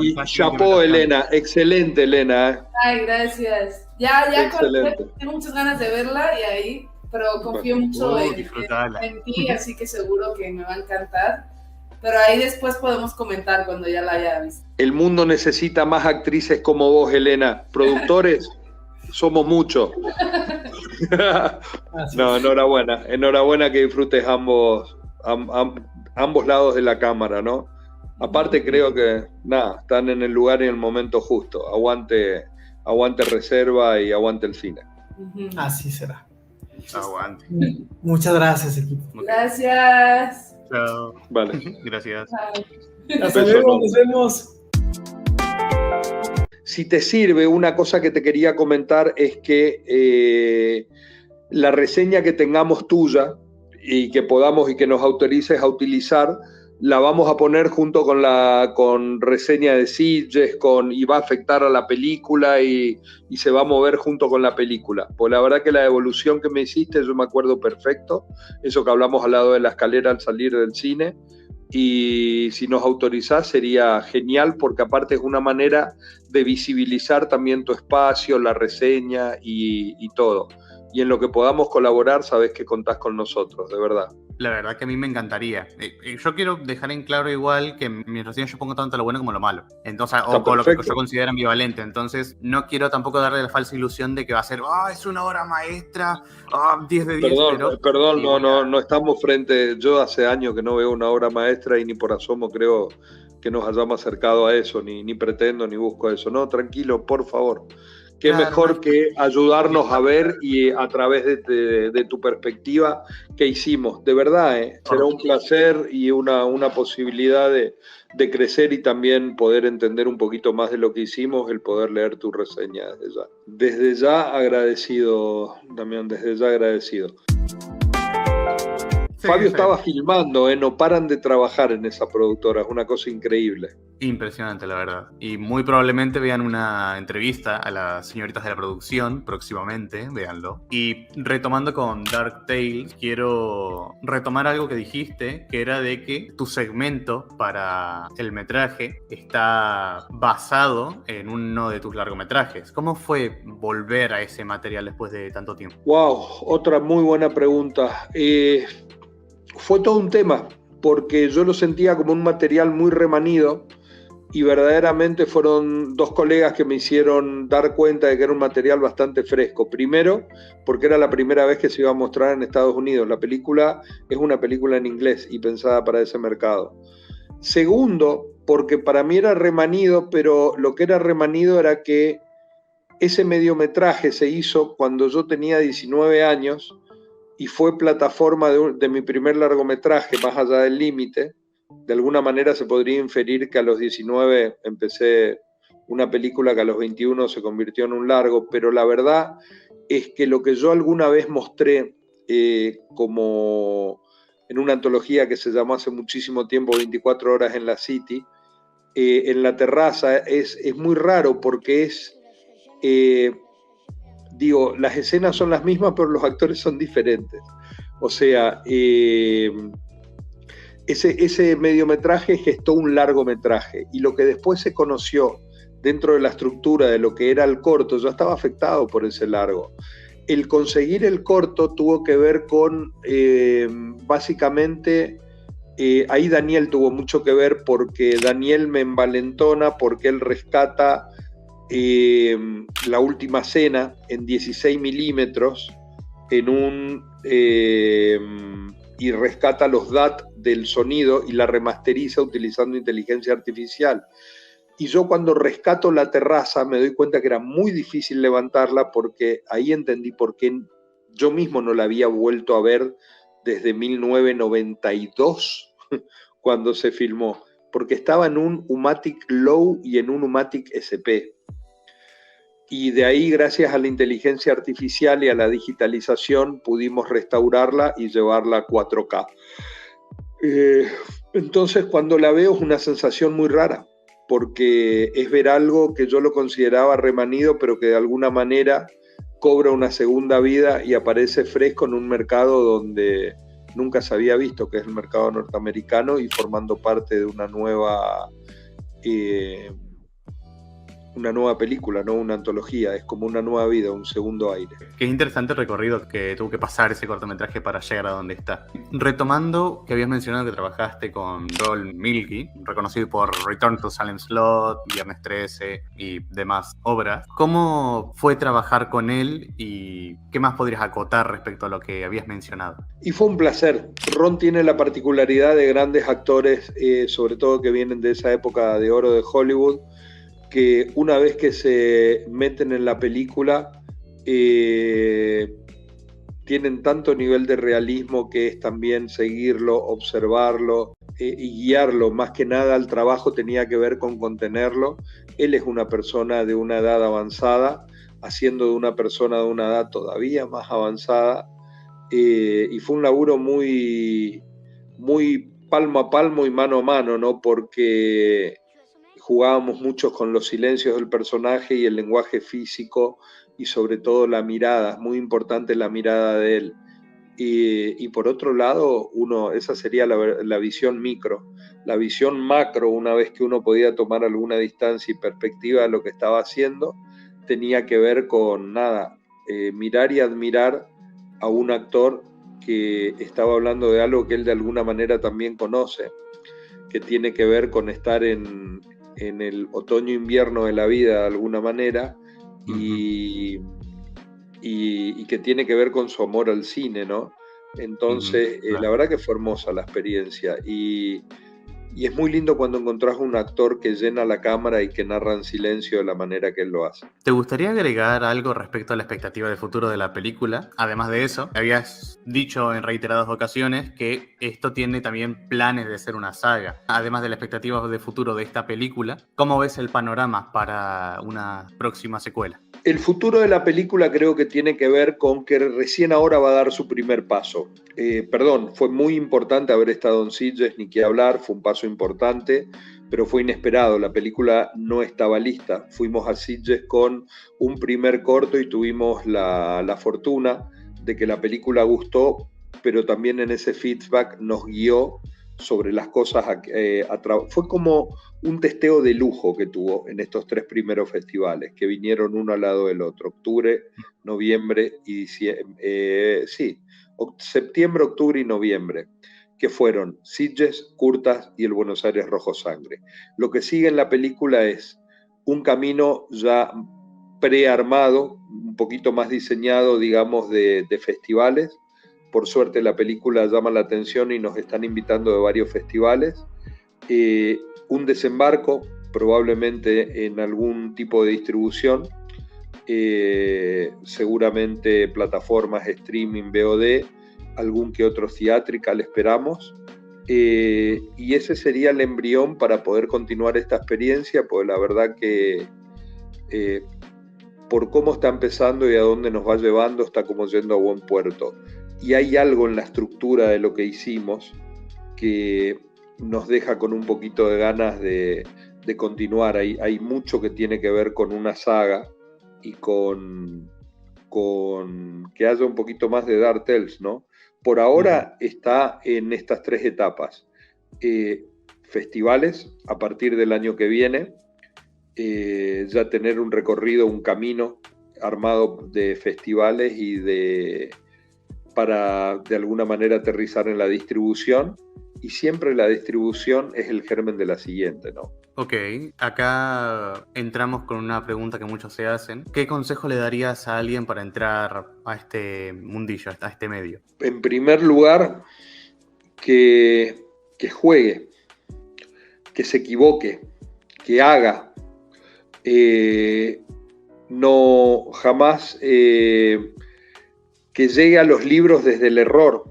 Y chapó, Elena. Excelente, Elena. Ay, gracias. Ya tengo muchas ganas de verla pero confío mucho en ti, así que seguro que me va a encantar. Pero ahí después podemos comentar cuando ya la haya visto. El mundo necesita más actrices como vos, Elena. Productores, somos muchos. No, enhorabuena. Enhorabuena que disfrutes ambos lados de la cámara, ¿no? Aparte creo que, están en el lugar y en el momento justo. Aguante Reserva y aguante el cine. Así será. Aguante. Muchas gracias, equipo. Gracias. Chao. Vale. Gracias. Hasta luego, nos vemos. Si te sirve, una cosa que te quería comentar es que la reseña que tengamos tuya y que podamos y que nos autorices a utilizar, la vamos a poner junto con reseña de Sitges, y va a afectar a la película y se va a mover junto con la película. Pues la verdad que la evolución que me hiciste, yo me acuerdo perfecto, eso que hablamos al lado de la escalera al salir del cine, y si nos autorizás sería genial, porque aparte es una manera de visibilizar también tu espacio, la reseña y todo. Y en lo que podamos colaborar, sabés que contás con nosotros, de verdad. La verdad que a mí me encantaría. Yo quiero dejar en claro igual que en mi reseña yo pongo tanto lo bueno como lo malo. Entonces, o lo que yo considero ambivalente. Entonces, no quiero tampoco darle la falsa ilusión de que va a ser, es una obra maestra, 10 de 10. Perdón, no estamos frente. Yo hace años que no veo una obra maestra y ni por asomo creo que nos hayamos acercado a eso, ni pretendo, ni busco eso. No, tranquilo, por favor. Qué claro, mejor que ayudarnos a ver y a través de tu perspectiva qué hicimos. De verdad, será un placer y una posibilidad de crecer y también poder entender un poquito más de lo que hicimos, el poder leer tu reseña desde ya. Desde ya agradecido, Damián, desde ya agradecido. Sí, Fabio estaba filmando, no paran de trabajar en esa productora, es una cosa increíble. Impresionante, la verdad. Y muy probablemente vean una entrevista a las señoritas de la producción próximamente, véanlo. Y retomando con Dark Tales, quiero retomar algo que dijiste, que era de que tu segmento para el metraje está basado en uno de tus largometrajes. ¿Cómo fue volver a ese material después de tanto tiempo? Wow, otra muy buena pregunta. Fue todo un tema, porque yo lo sentía como un material muy remanido y verdaderamente fueron dos colegas que me hicieron dar cuenta de que era un material bastante fresco. Primero, porque era la primera vez que se iba a mostrar en Estados Unidos. La película es una película en inglés y pensada para ese mercado. Segundo, porque para mí era remanido, pero lo que era remanido era que ese mediometraje se hizo cuando yo tenía 19 años y fue plataforma de mi primer largometraje, Más allá del límite. De alguna manera se podría inferir que a los 19 empecé una película que a los 21 se convirtió en un largo, pero la verdad es que lo que yo alguna vez mostré como en una antología que se llamó hace muchísimo tiempo 24 horas en la City, en la terraza, es muy raro porque es... las escenas son las mismas, pero los actores son diferentes. O sea, ese mediometraje gestó un largometraje y lo que después se conoció dentro de la estructura de lo que era el corto, yo estaba afectado por ese largo. El conseguir el corto tuvo que ver con, básicamente, ahí Daniel tuvo mucho que ver porque Daniel me envalentona porque él rescata La Última Cena en 16 milímetros y rescata los DAT del sonido y la remasteriza utilizando inteligencia artificial. Y yo cuando rescato la terraza me doy cuenta que era muy difícil levantarla porque ahí entendí por qué yo mismo no la había vuelto a ver desde 1992 cuando se filmó, porque estaba en un U-matic Low y en un U-matic SP. Y de ahí, gracias a la inteligencia artificial y a la digitalización, pudimos restaurarla y llevarla a 4K. Entonces, cuando la veo es una sensación muy rara, porque es ver algo que yo lo consideraba remanido, pero que de alguna manera cobra una segunda vida y aparece fresco en un mercado donde nunca se había visto, que es el mercado norteamericano, y formando parte de una nueva película, no una antología, es como una nueva vida, un segundo aire. Qué interesante el recorrido que tuvo que pasar ese cortometraje para llegar a donde está. Retomando que habías mencionado que trabajaste con Joel Milky, reconocido por Return to Salem Slot, Viernes 13 y demás obras, ¿cómo fue trabajar con él y qué más podrías acotar respecto a lo que habías mencionado? Y fue un placer. Ron tiene la particularidad de grandes actores, sobre todo que vienen de esa época de oro de Hollywood, que una vez que se meten en la película tienen tanto nivel de realismo que es también seguirlo, observarlo y guiarlo. Más que nada el trabajo tenía que ver con contenerlo. Él es una persona de una edad avanzada, haciendo de una persona de una edad todavía más avanzada, y fue un laburo muy, muy palmo a palmo y mano a mano, ¿no? Porque jugábamos mucho con los silencios del personaje y el lenguaje físico y sobre todo la mirada, muy importante la mirada de él. Y por otro lado, esa sería la visión micro. La visión macro, una vez que uno podía tomar alguna distancia y perspectiva de lo que estaba haciendo, tenía que ver con mirar y admirar a un actor que estaba hablando de algo que él de alguna manera también conoce, que tiene que ver con estar en el otoño-invierno de la vida de alguna manera, y que tiene que ver con su amor al cine, ¿no? Entonces, claro. la verdad que fue hermosa la experiencia, y es muy lindo cuando encontrás un actor que llena la cámara y que narra en silencio de la manera que él lo hace. ¿Te gustaría agregar algo respecto a la expectativa de futuro de la película? Además de eso, habías dicho en reiteradas ocasiones que esto tiene también planes de ser una saga. Además de la expectativa de futuro de esta película, ¿cómo ves el panorama para una próxima secuela? El futuro de la película creo que tiene que ver con que recién ahora va a dar su primer paso. Fue muy importante haber estado en Sitges, ni que hablar, fue un paso importante, pero fue inesperado, la película no estaba lista. Fuimos a Sitges con un primer corto y tuvimos la fortuna de que la película gustó, pero también en ese feedback nos guió sobre las cosas. Fue como un testeo de lujo que tuvo en estos 3 primeros festivales, que vinieron uno al lado del otro: octubre, noviembre y diciembre. Septiembre, octubre y noviembre, que fueron Sitges, Curtas y el Buenos Aires Rojo Sangre. Lo que sigue en la película es un camino ya prearmado, un poquito más diseñado, digamos, de festivales. Por suerte la película llama la atención y nos están invitando de varios festivales. Un desembarco, probablemente en algún tipo de distribución, seguramente plataformas, streaming, VOD, algún que otro theatrical esperamos, y ese sería el embrión para poder continuar esta experiencia, porque la verdad que por cómo está empezando y a dónde nos va llevando, está como yendo a buen puerto. Y hay algo en la estructura de lo que hicimos que nos deja con un poquito de ganas de continuar. Hay mucho que tiene que ver con una saga y con que haya un poquito más de Dark Tales, ¿no? Por ahora está en estas 3 etapas. Festivales, a partir del año que viene, ya tener un recorrido, un camino armado de festivales y para de alguna manera aterrizar en la distribución, y siempre la distribución es el germen de la siguiente, ¿no? Ok, acá entramos con una pregunta que muchos se hacen. ¿Qué consejo le darías a alguien para entrar a este mundillo, a este medio? En primer lugar, que juegue, que se equivoque, que haga. No jamás que llegue a los libros desde el error,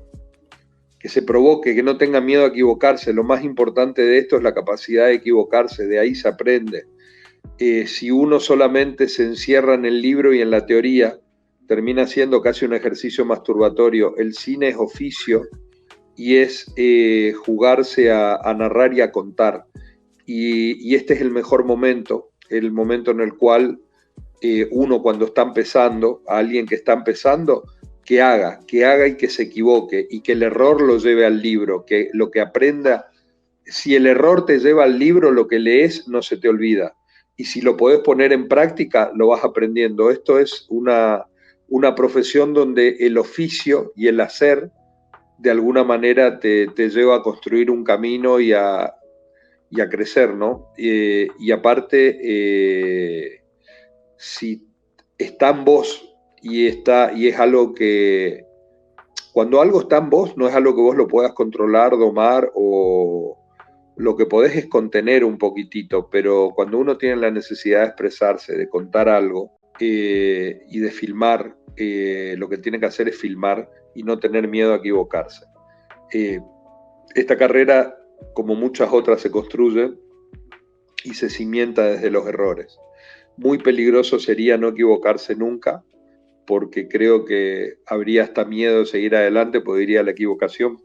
que se provoque, que no tenga miedo a equivocarse. Lo más importante de esto es la capacidad de equivocarse, de ahí se aprende. Si uno solamente se encierra en el libro y en la teoría, termina siendo casi un ejercicio masturbatorio. El cine es oficio y es jugarse a narrar y a contar. Y este es el mejor momento, el momento en el cual uno, cuando está empezando, a alguien que está empezando, que haga y que se equivoque, y que el error lo lleve al libro, que lo que aprenda. Si el error te lleva al libro, lo que lees no se te olvida, y si lo podés poner en práctica, lo vas aprendiendo. Esto es una profesión donde el oficio y el hacer de alguna manera te lleva a construir un camino y a crecer, ¿no? Y aparte, si está en vos y es algo que, cuando algo está en vos, no es algo que vos lo puedas controlar, domar, o lo que podés es contener un poquitito, pero cuando uno tiene la necesidad de expresarse, de contar algo y de filmar, lo que tiene que hacer es filmar y no tener miedo a equivocarse. Esta carrera, como muchas otras, se construye y se cimienta desde los errores. Muy peligroso sería no equivocarse nunca, porque creo que habría hasta miedo de seguir adelante, porque diría, la equivocación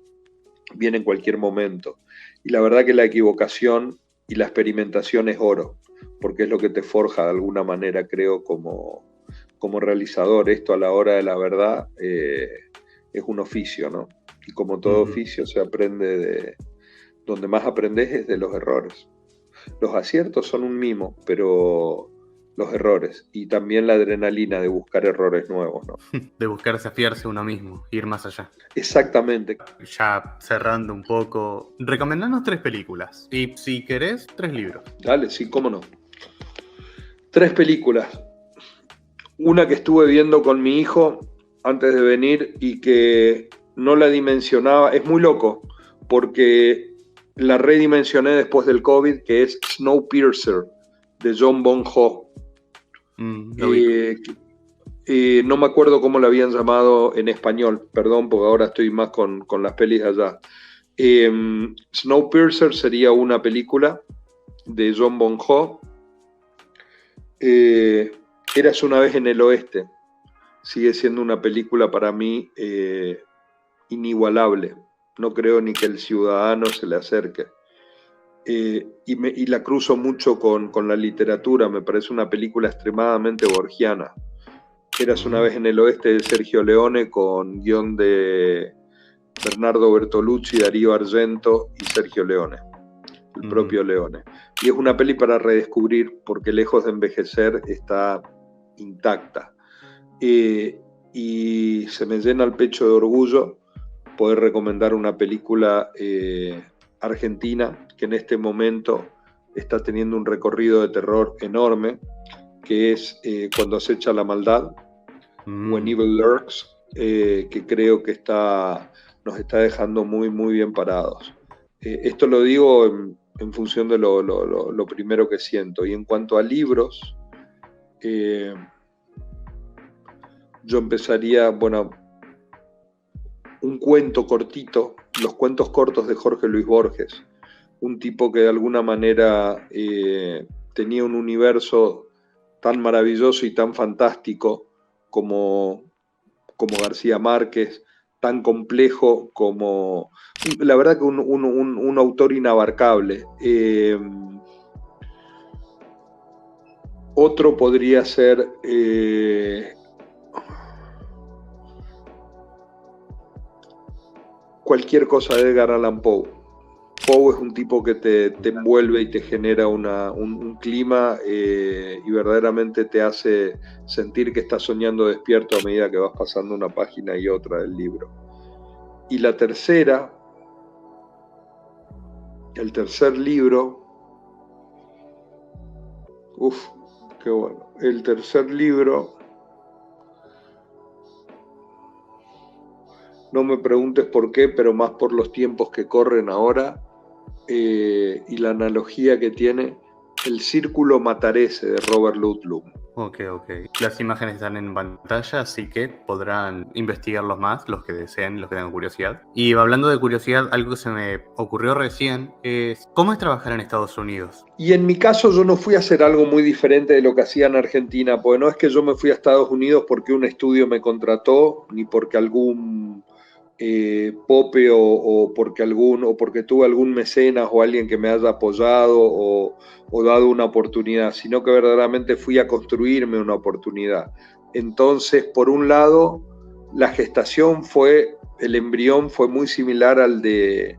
viene en cualquier momento. Y la verdad que la equivocación y la experimentación es oro, porque es lo que te forja de alguna manera, creo, como realizador. Esto, a la hora de la verdad, es es un oficio, ¿no? Y como todo oficio se aprende donde más aprendes es de los errores. Los aciertos son un mimo, pero los errores y también la adrenalina de buscar errores nuevos, ¿no? De buscar desafiarse uno mismo, ir más allá. Exactamente. Ya cerrando un poco, recomendanos 3 películas y, si querés, 3 libros. Dale, sí, cómo no. 3 películas. Una que estuve viendo con mi hijo antes de venir y que no la dimensionaba, es muy loco, porque la redimensioné después del COVID, que es Snowpiercer, de Jon Bong-ho. No me acuerdo cómo la habían llamado en español, perdón, porque ahora estoy más con las pelis allá. Snowpiercer sería una película de Jon Bong-ho. Eras una vez en el oeste. Sigue siendo una película para mí inigualable. No creo ni que El Ciudadano se le acerque. Y la cruzo mucho con la literatura. Me parece una película extremadamente borgiana. Eras una vez en el oeste, de Sergio Leone, con guión de Bernardo Bertolucci, Darío Argento y Sergio Leone, el propio Leone. Y es una peli para redescubrir, porque lejos de envejecer está intacta. Y se me llena el pecho de orgullo poder recomendar una película argentina que en este momento está teniendo un recorrido de terror enorme, que es Cuando acecha la maldad, When Evil Lurks, que creo que nos está dejando muy, muy bien parados. Esto lo digo en función de lo primero que siento. Y en cuanto a libros, yo empezaría, un cuento cortito, los cuentos cortos de Jorge Luis Borges, un tipo que de alguna manera tenía un universo tan maravilloso y tan fantástico como García Márquez, tan complejo como, la verdad que un autor inabarcable. Otro podría ser cualquier cosa de Edgar Allan Poe. Poe es un tipo que te envuelve y te genera un clima y verdaderamente te hace sentir que estás soñando despierto a medida que vas pasando una página y otra del libro. Y el tercer libro, qué bueno, el tercer libro, no me preguntes por qué, pero más por los tiempos que corren ahora, y la analogía que tiene, El Círculo Matarese, de Robert Ludlum. Ok. Las imágenes están en pantalla, así que podrán investigarlos más, los que deseen, los que tengan curiosidad. Y hablando de curiosidad, algo que se me ocurrió recién es, ¿cómo es trabajar en Estados Unidos? Y en mi caso yo no fui a hacer algo muy diferente de lo que hacía en Argentina, porque no es que yo me fui a Estados Unidos porque un estudio me contrató, ni porque algún pope o porque tuve algún mecenas o alguien que me haya apoyado o dado una oportunidad, sino que verdaderamente fui a construirme una oportunidad. Entonces, por un lado, la gestación el embrión fue muy similar al de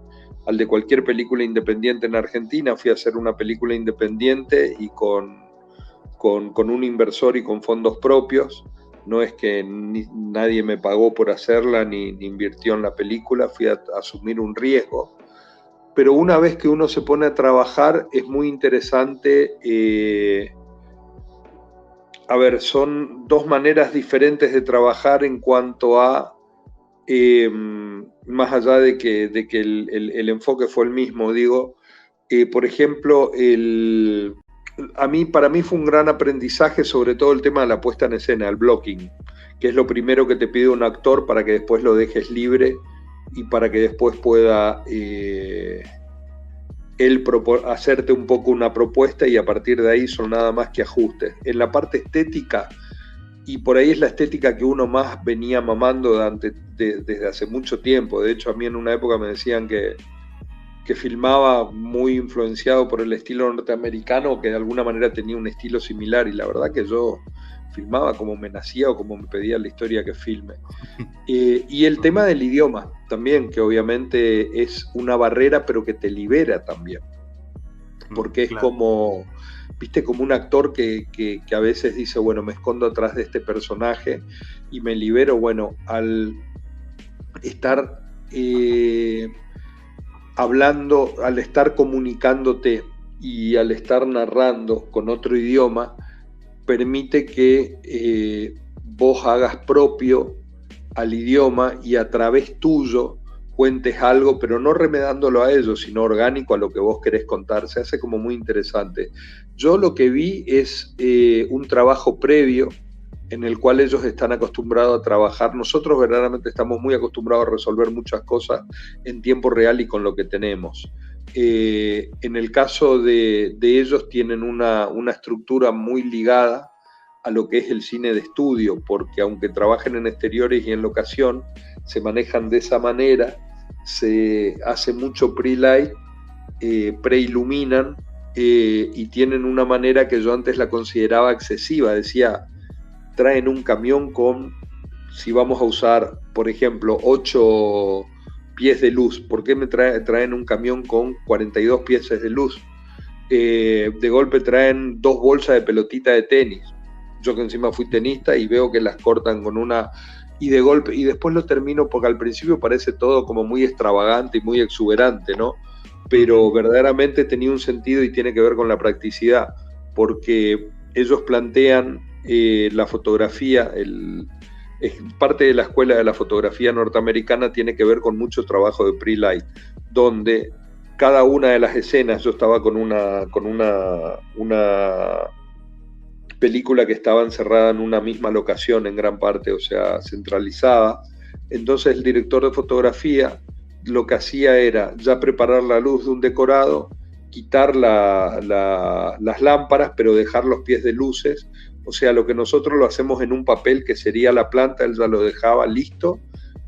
cualquier película independiente en Argentina. Fui a hacer una película independiente y con un inversor y con fondos propios. No es que nadie me pagó por hacerla ni invirtió en la película, fui a asumir un riesgo. Pero una vez que uno se pone a trabajar es muy interesante. Son 2 maneras diferentes de trabajar en cuanto a, más allá de que el enfoque fue el mismo, por ejemplo, para mí fue un gran aprendizaje, sobre todo el tema de la puesta en escena, el blocking, que es lo primero que te pide un actor para que después lo dejes libre y para que después pueda él hacerte un poco una propuesta, y a partir de ahí son nada más que ajustes. En la parte estética, y por ahí es la estética que uno más venía mamando desde hace mucho tiempo. De hecho, a mí en una época me decían que filmaba muy influenciado por el estilo norteamericano, que de alguna manera tenía un estilo similar, y la verdad que yo filmaba como me nacía o como me pedía la historia que filme. Y el tema del idioma también, que obviamente es una barrera, pero que te libera también. Porque es como, viste, como un actor que a veces dice, bueno, me escondo atrás de este personaje y me libero. Bueno, al estar hablando, al estar comunicándote y al estar narrando con otro idioma, permite que vos hagas propio al idioma y a través tuyo cuentes algo, pero no remedándolo a ellos, sino orgánico a lo que vos querés contar. Se hace como muy interesante. Yo lo que vi es un trabajo previo en el cual ellos están acostumbrados a trabajar. Nosotros verdaderamente estamos muy acostumbrados a resolver muchas cosas en tiempo real y con lo que tenemos. En el caso de ellos tienen una estructura muy ligada a lo que es el cine de estudio, porque aunque trabajen en exteriores y en locación, se manejan de esa manera, se hace mucho pre-light, pre-iluminan, y tienen una manera que yo antes la consideraba excesiva. Decía, traen un camión con, si vamos a usar, por ejemplo, 8 pies de luz, ¿por qué me traen un camión con 42 pies de luz? De golpe traen 2 bolsas de pelotita de tenis. Yo que encima fui tenista y veo que las cortan con una, y de golpe, y después lo termino, porque al principio parece todo como muy extravagante y muy exuberante, ¿no? Pero verdaderamente tenía un sentido y tiene que ver con la practicidad, porque ellos plantean la fotografía, es parte de la escuela de la fotografía norteamericana, tiene que ver con mucho trabajo de pre-light, donde cada una de las escenas, yo estaba con una película que estaba encerrada en una misma locación en gran parte, o sea, centralizada. Entonces el director de fotografía lo que hacía era ya preparar la luz de un decorado, quitar las lámparas, pero dejar los pies de luces. O sea, lo que nosotros lo hacemos en un papel que sería la planta, él ya lo dejaba listo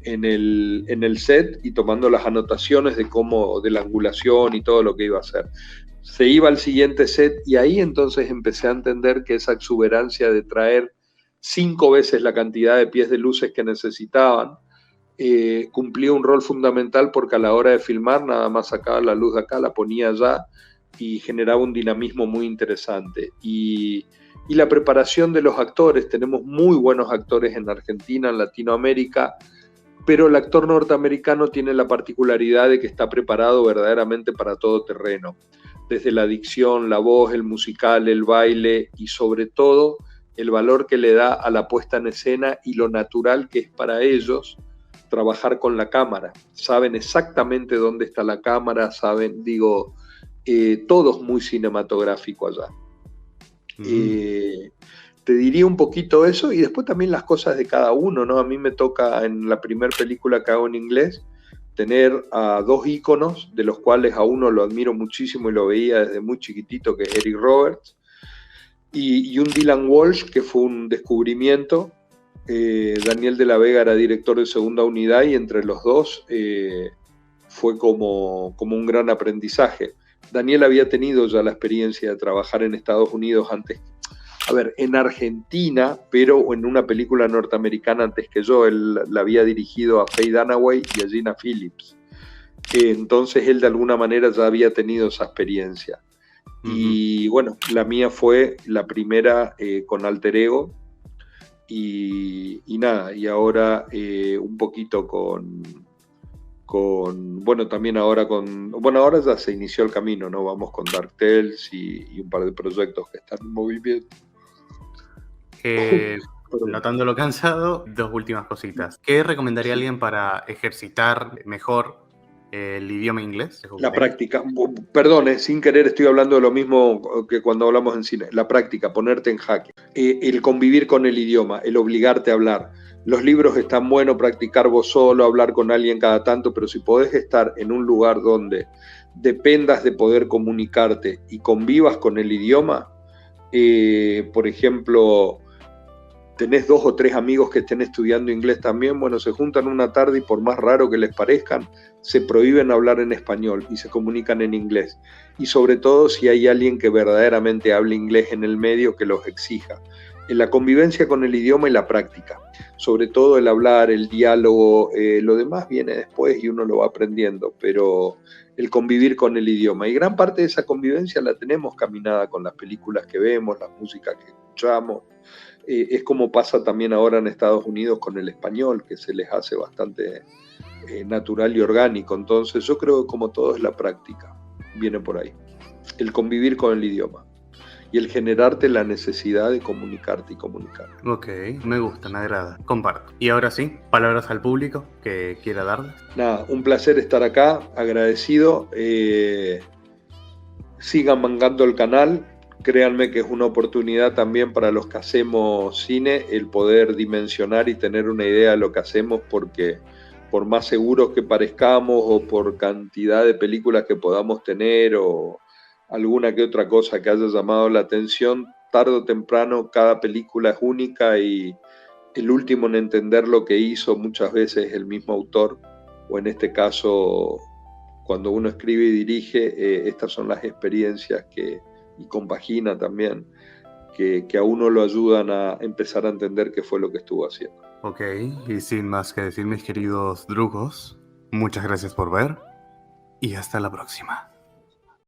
en el set y tomando las anotaciones de la angulación y todo lo que iba a hacer. Se iba al siguiente set y ahí entonces empecé a entender que esa exuberancia de traer 5 veces la cantidad de pies de luces que necesitaban cumplía un rol fundamental, porque a la hora de filmar nada más sacaba la luz de acá, la ponía allá y generaba un dinamismo muy interesante. Y la preparación de los actores, tenemos muy buenos actores en Argentina, en Latinoamérica, pero el actor norteamericano tiene la particularidad de que está preparado verdaderamente para todo terreno, desde la dicción, la voz, el musical, el baile y sobre todo el valor que le da a la puesta en escena y lo natural que es para ellos trabajar con la cámara. Saben exactamente dónde está la cámara, saben, todo es muy cinematográfico allá. Te diría un poquito eso, y después también las cosas de cada uno, ¿no? A mí me toca en la primera película que hago en inglés tener a 2 íconos, de los cuales a uno lo admiro muchísimo y lo veía desde muy chiquitito, que es Eric Roberts, y un Dylan Walsh, que fue un descubrimiento. Daniel de la Vega era director de segunda unidad y entre los dos fue como un gran aprendizaje. Daniel había tenido ya la experiencia de trabajar en Estados Unidos antes, en Argentina, pero en una película norteamericana antes que yo. Él la había dirigido a Faye Dunaway y a Gina Phillips. Entonces él de alguna manera ya había tenido esa experiencia. Y bueno, la mía fue la primera con Alter Ego. Y nada, y ahora un poquito también ahora ahora ya se inició el camino, ¿no? Vamos con Dark Tales y un par de proyectos que están en movimiento. Notándolo cansado, 2 últimas cositas. ¿Qué recomendaría alguien para ejercitar mejor el idioma inglés? La práctica. Perdón, sin querer estoy hablando de lo mismo que cuando hablamos en cine. La práctica, ponerte en jaque. El convivir con el idioma, el obligarte a hablar. Los libros están buenos, practicar vos solo, hablar con alguien cada tanto, pero si podés estar en un lugar donde dependas de poder comunicarte y convivas con el idioma, por ejemplo, tenés 2 o 3 amigos que estén estudiando inglés también, bueno, se juntan una tarde y por más raro que les parezcan, se prohíben hablar en español y se comunican en inglés. Y sobre todo si hay alguien que verdaderamente hable inglés en el medio, que los exija. la convivencia con el idioma y la práctica. Sobre todo el hablar, el diálogo, lo demás viene después y uno lo va aprendiendo, pero el convivir con el idioma. Y gran parte de esa convivencia la tenemos caminada con las películas que vemos, las músicas que escuchamos. Es como pasa también ahora en Estados Unidos con el español, que se les hace bastante natural y orgánico. Entonces yo creo que como todo es la práctica, viene por ahí. El convivir con el idioma y el generarte la necesidad de comunicarte y comunicar. Ok, me gusta, me agrada, comparto. Y ahora sí, palabras al público que quiera darles. Nada, un placer estar acá, agradecido. Sigan mangando el canal. Créanme que es una oportunidad también para los que hacemos cine el poder dimensionar y tener una idea de lo que hacemos, porque por más seguros que parezcamos o por cantidad de películas que podamos tener o alguna que otra cosa que haya llamado la atención, tarde o temprano cada película es única y el último en entender lo que hizo muchas veces es el mismo autor, o en este caso, cuando uno escribe y dirige, estas son las experiencias y compagina también, que a uno lo ayudan a empezar a entender qué fue lo que estuvo haciendo. Ok, y sin más que decir, mis queridos drugos, muchas gracias por ver y hasta la próxima.